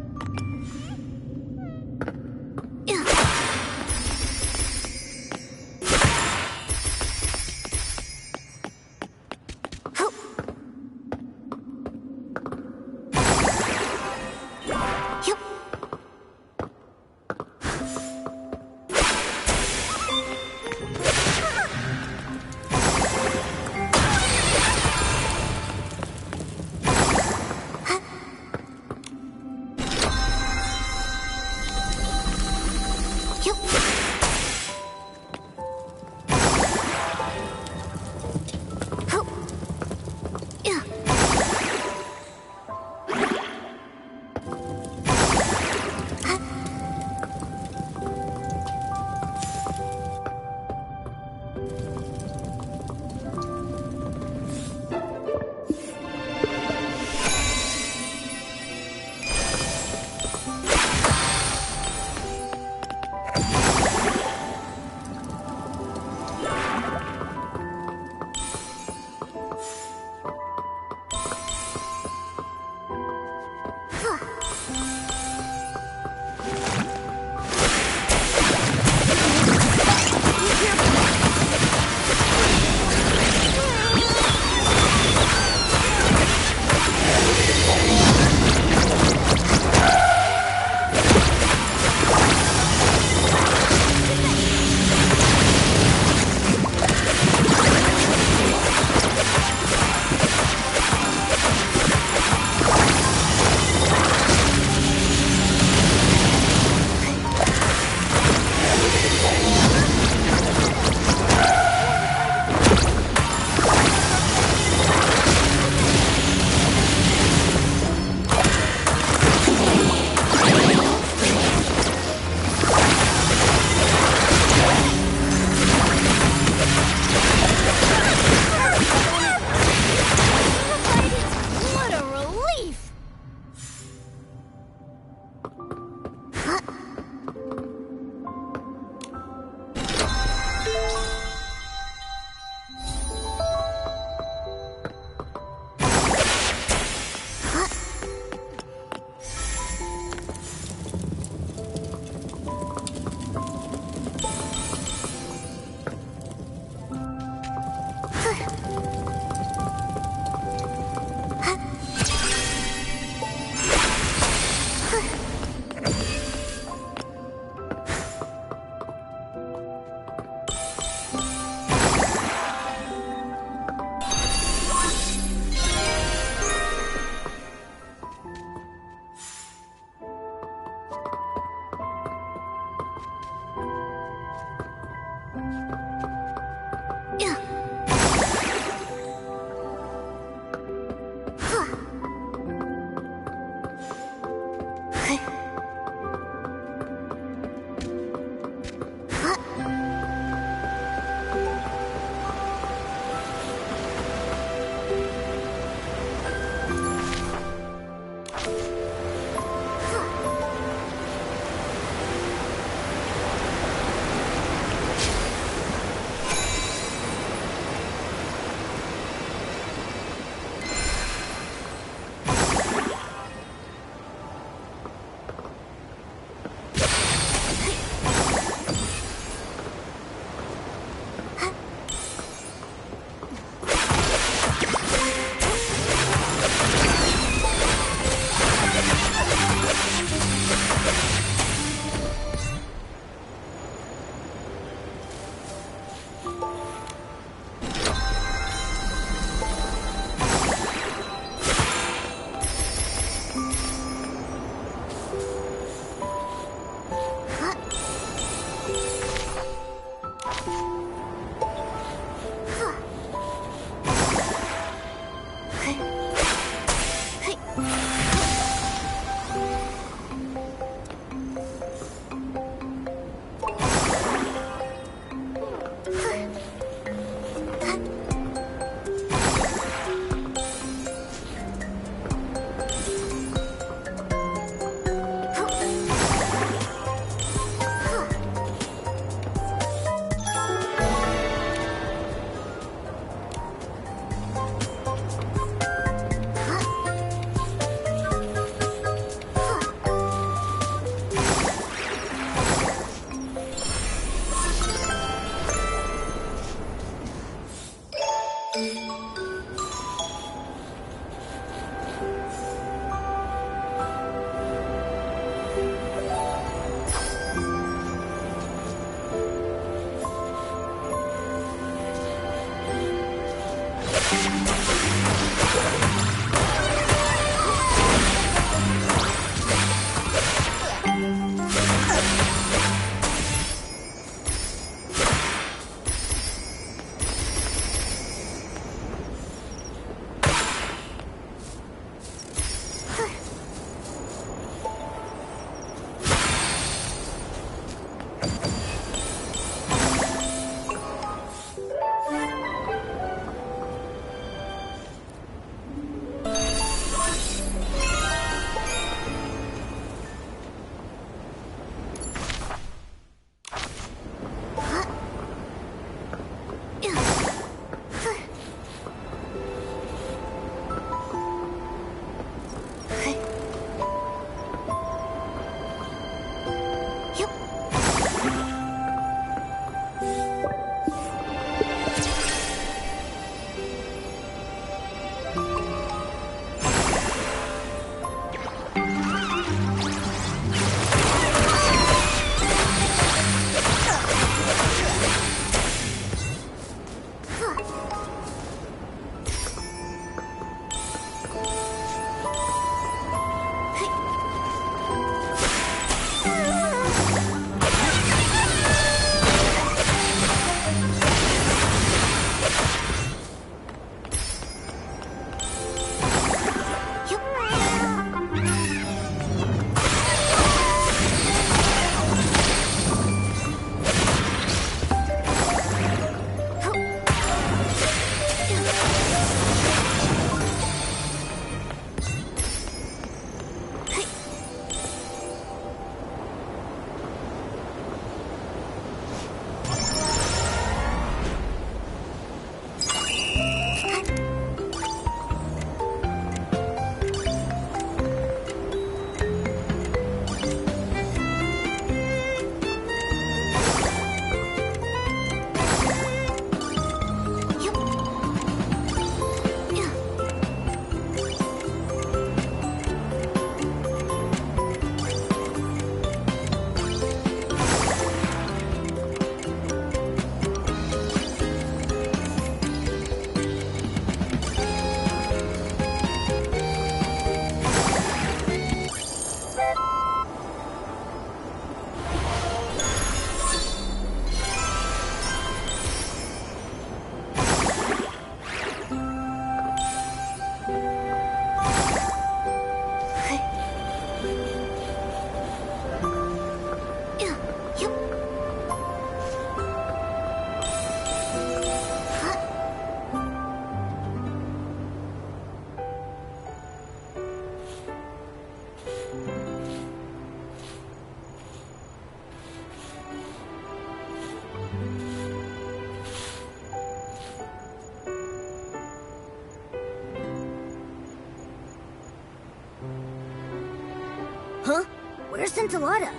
Huh? Where's Scintillata?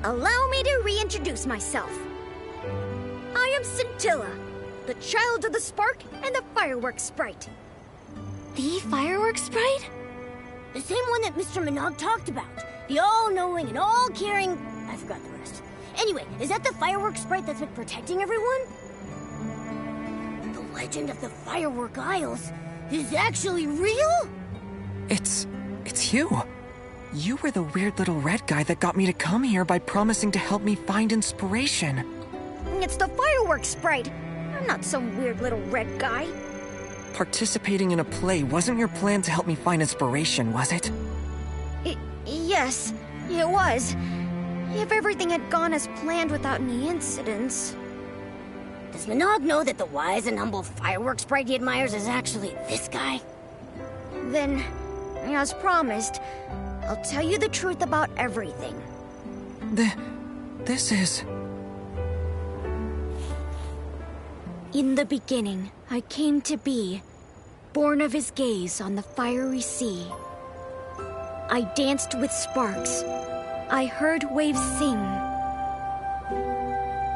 Allow me to reintroduce myself. I am Scintilla, the child of the spark and the fireworks sprite. The fireworks sprite? The same one that Mr. Minogue talked about. The all-knowing and all-caring... I forgot the rest. Anyway, is that the fireworks sprite that's been protecting everyone? The legend of the Firework Isles is actually real? It's you. You were the weird little red guy that got me to come here by promising to help me find inspiration. It's the fireworks sprite. I'm not some weird little red guy. Participating in a play wasn't your plan to help me find inspiration, was it? Yes, it was. If everything had gone as planned without any incidents. Does Minogue know that the wise and humble fireworks sprite he admires is actually this guy? Then, as promised, I'll tell you the truth about everything. This is... In the beginning, I came to be born of his gaze on the fiery sea. I danced with sparks. I heard waves sing.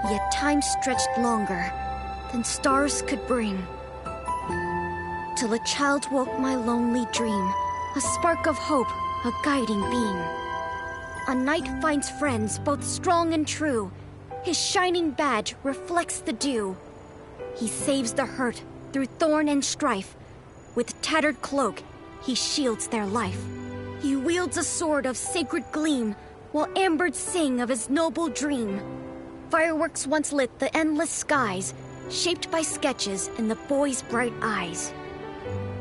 Yet time stretched longer than stars could bring. Till a child woke my lonely dream, a spark of hope, a guiding beam. A knight finds friends both strong and true. His shining badge reflects the dew. He saves the hurt through thorn and strife. With tattered cloak, he shields their life. He wields a sword of sacred gleam, while ambirds sing of his noble dream. Fireworks once lit the endless skies, shaped by sketches in the boy's bright eyes.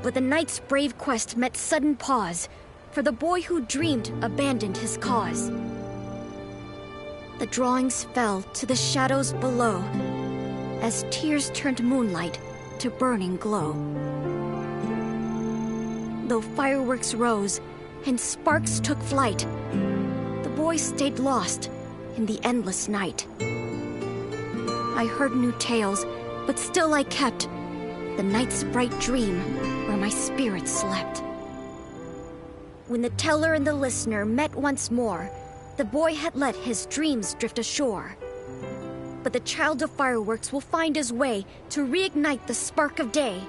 But the knight's brave quest met sudden pause, for the boy who dreamed abandoned his cause. The drawings fell to the shadows below, as tears turned moonlight to burning glow. Though fireworks rose and sparks took flight, the boy stayed lost in the endless night. I heard new tales, but still I kept the night's bright dream where my spirit slept. When the teller and the listener met once more, the boy had let his dreams drift ashore. But the child of fireworks will find his way to reignite the spark of day.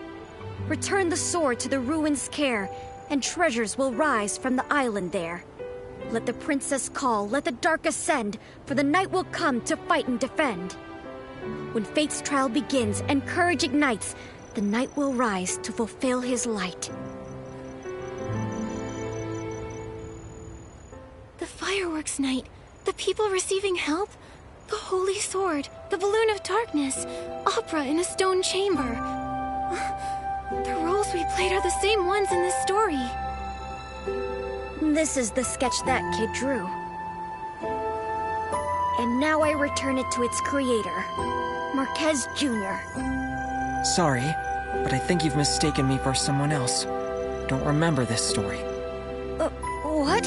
Return the sword to the ruins' care, and treasures will rise from the island there. Let the princess call, let the dark ascend, for the night will come to fight and defend. When fate's trial begins and courage ignites, the night will rise to fulfill his light. The fireworks night, the people receiving help, the holy sword, the balloon of darkness, opera in a stone chamber. The roles we played are the same ones in this story. This is the sketch that kid drew. And now I return it to its creator, Marquez Jr. Sorry, but I think you've mistaken me for someone else. Don't remember this story. What?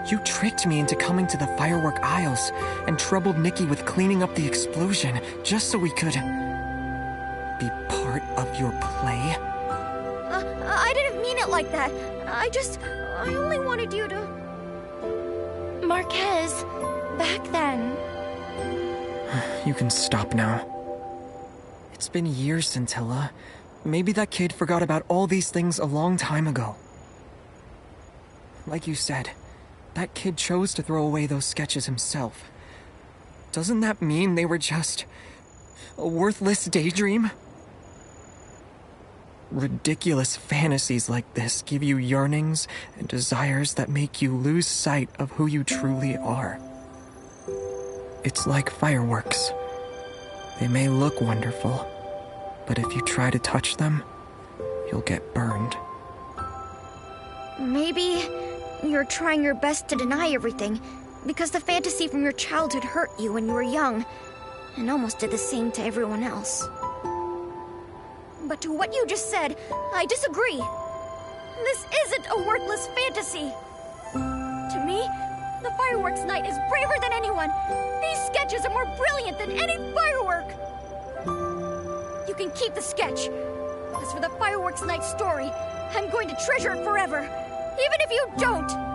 You tricked me into coming to the firework aisles and troubled Nikki with cleaning up the explosion just so we could be part of your play. I didn't mean it like that. I only wanted you to... Marquez, back then. You can stop now. It's been years, Scintilla. Maybe that kid forgot about all these things a long time ago. Like you said, that kid chose to throw away those sketches himself. Doesn't that mean they were just a worthless daydream? Ridiculous fantasies like this give you yearnings and desires that make you lose sight of who you truly are. It's like fireworks. They may look wonderful, but if you try to touch them, you'll get burned. Maybe you're trying your best to deny everything because the fantasy from your childhood hurt you when you were young and almost did the same to everyone else. But to what you just said, I disagree. This isn't a worthless fantasy. To me, the fireworks night is braver than anyone. These sketches are more brilliant than any firework. You can keep the sketch. As for the fireworks night story, I'm going to treasure it forever, even if you don't.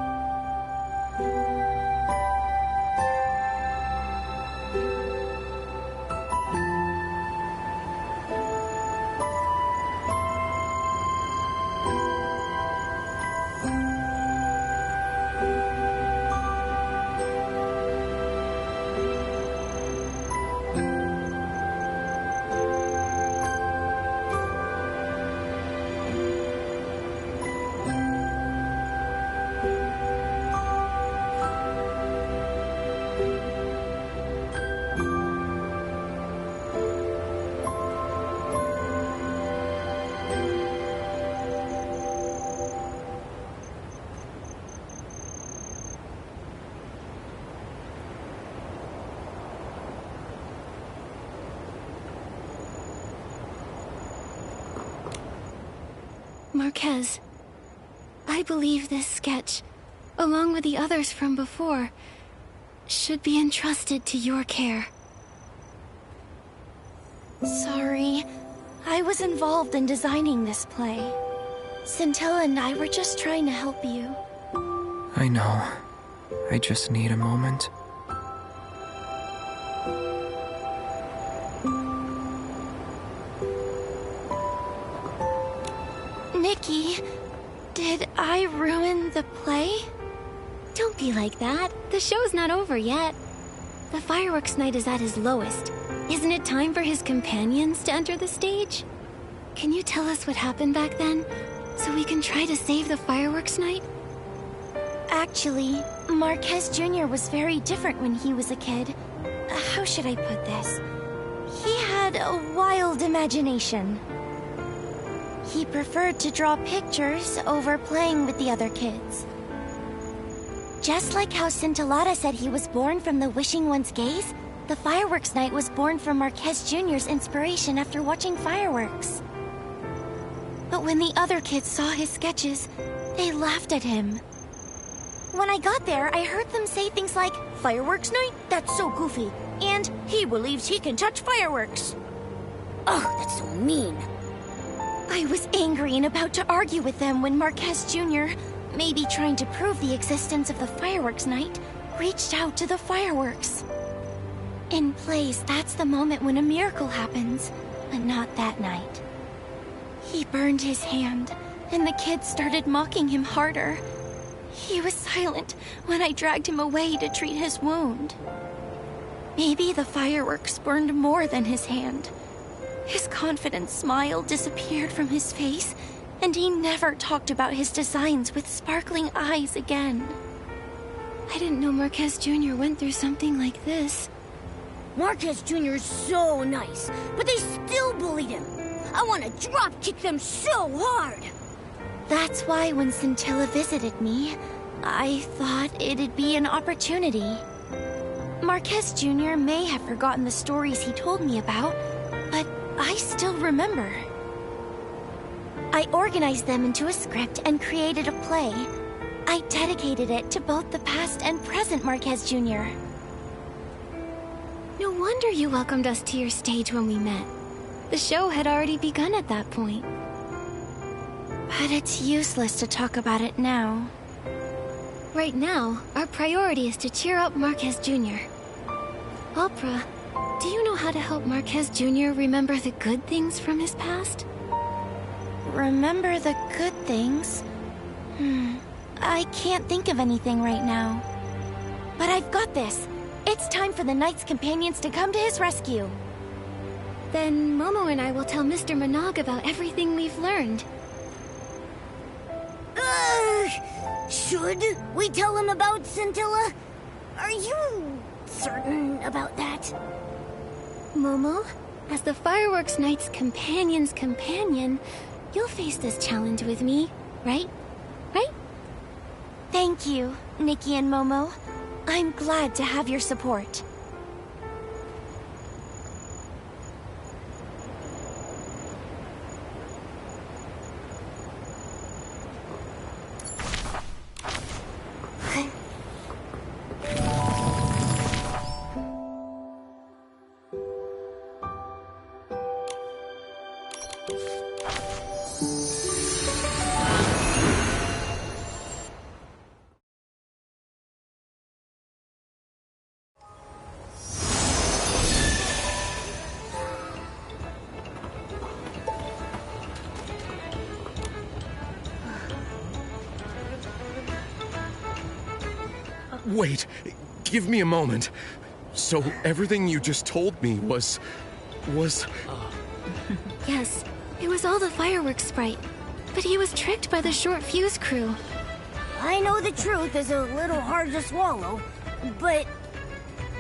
Marquez, I believe this sketch, along with the others from before, should be entrusted to your care. Sorry, I was involved in designing this play. Scintilla and I were just trying to help you. I know. I just need a moment. Nikki, did I ruin the play? Don't be like that. The show's not over yet. The fireworks night is at his lowest. Isn't it time for his companions to enter the stage? Can you tell us what happened back then, so we can try to save the fireworks night? Actually, Marquez Jr. was very different when he was a kid. How should I put this? He had a wild imagination. He preferred to draw pictures over playing with the other kids. Just like how Scintillata said he was born from the Wishing One's gaze, the fireworks night was born from Marquez Jr.'s inspiration after watching fireworks. But when the other kids saw his sketches, they laughed at him. When I got there, I heard them say things like, "Fireworks night? That's so goofy," and "He believes he can touch fireworks." Oh, that's so mean. I was angry and about to argue with them when Marquez Jr., maybe trying to prove the existence of the fireworks night, reached out to the fireworks. In plays, that's the moment when a miracle happens, but not that night. He burned his hand, and the kids started mocking him harder. He was silent when I dragged him away to treat his wound. Maybe the fireworks burned more than his hand. His confident smile disappeared from his face, and he never talked about his designs with sparkling eyes again. I didn't know Marquez Jr. went through something like this. Marquez Jr. is so nice, but they still bullied him. I want to drop kick them so hard. That's why when Scintilla visited me, I thought it'd be an opportunity. Marquez Jr. may have forgotten the stories he told me about, but I still remember. I organized them into a script and created a play. I dedicated it to both the past and present Marquez Jr. No wonder you welcomed us to your stage when we met. The show had already begun at that point. But it's useless to talk about it now. Right now, our priority is to cheer up Marquez Jr. Opera, do you know how to help Marquez Jr. remember the good things from his past? Remember the good things? I can't think of anything right now. But I've got this. It's time for the Knight's companions to come to his rescue. Then Momo and I will tell Mr. Mnog about everything we've learned. Should we tell him about Scintilla? Are you certain about that? Momo, as the Fireworks Knight's companion's companion, you'll face this challenge with me, right? Right? Thank you, Nikki and Momo. I'm glad to have your support. Wait, give me a moment. So everything you just told me was... Yes, it was all the fireworks sprite. But he was tricked by the short fuse crew. I know the truth is a little hard to swallow, but...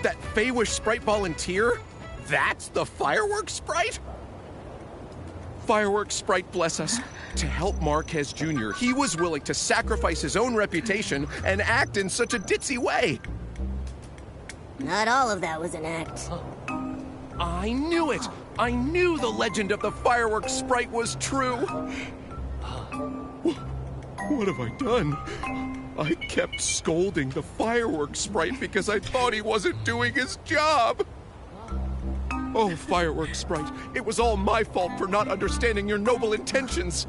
That Feywish sprite volunteer? That's the fireworks sprite? Fireworks sprite, bless us. To help Marquez Jr., he was willing to sacrifice his own reputation and act in such a ditzy way. Not all of that was an act. I knew it! I knew the legend of the fireworks sprite was true! What have I done? I kept scolding the fireworks sprite because I thought he wasn't doing his job! Oh, fireworks sprite, it was all my fault for not understanding your noble intentions.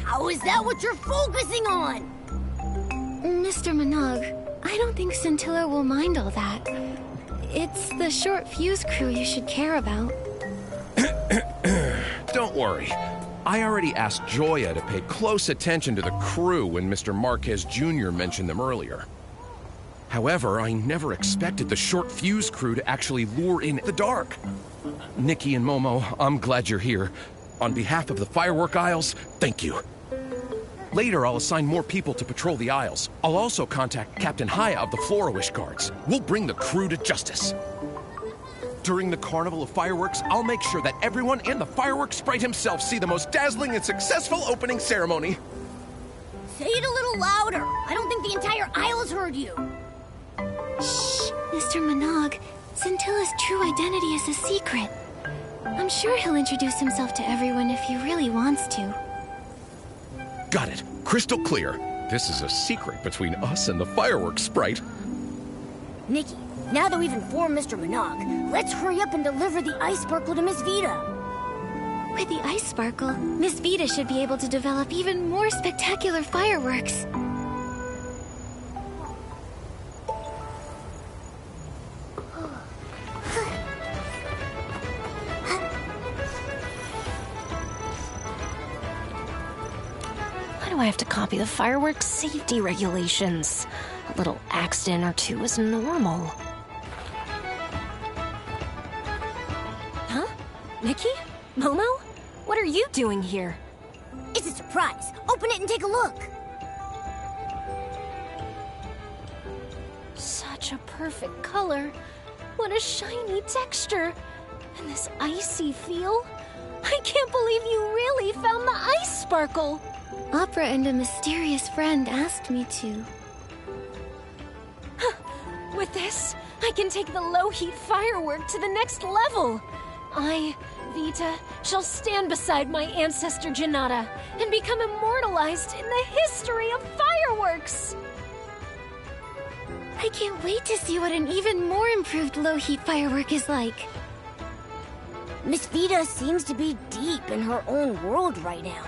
How is that what you're focusing on? Mr. Minogue, I don't think Scintilla will mind all that. It's the short fuse crew you should care about. Don't worry. I already asked Joya to pay close attention to the crew when Mr. Marquez Jr. mentioned them earlier. However, I never expected the short fuse crew to actually lure in the dark. Nikki and Momo, I'm glad you're here. On behalf of the firework aisles, thank you. Later, I'll assign more people to patrol the aisles. I'll also contact Captain Haya of the Flora-Wish Guards. We'll bring the crew to justice. During the Carnival of Fireworks, I'll make sure that everyone and the fireworks sprite himself see the most dazzling and successful opening ceremony. Say it a little louder. I don't think the entire aisles heard you. Shh, Mr. Minogue. Scintilla's true identity is a secret. I'm sure he'll introduce himself to everyone if he really wants to. Got it. Crystal clear. This is a secret between us and the fireworks sprite. Nikki, now that we've informed Mr. Minogue, let's hurry up and deliver the ice sparkle to Miss Vita. With the ice sparkle, Miss Vita should be able to develop even more spectacular fireworks. Why do I have to copy the fireworks safety regulations? A little accident or two is normal. Huh? Nikki? Momo? What are you doing here? It's a surprise. Open it and take a look. Such a perfect color. What a shiny texture. And this icy feel. I can't believe you really found the ice sparkle. Opera and a mysterious friend asked me to. With this, I can take the low-heat firework to the next level. I, Vita, shall stand beside my ancestor Janata and become immortalized in the history of fireworks. I can't wait to see what an even more improved low-heat firework is like. Miss Vita seems to be deep in her own world right now.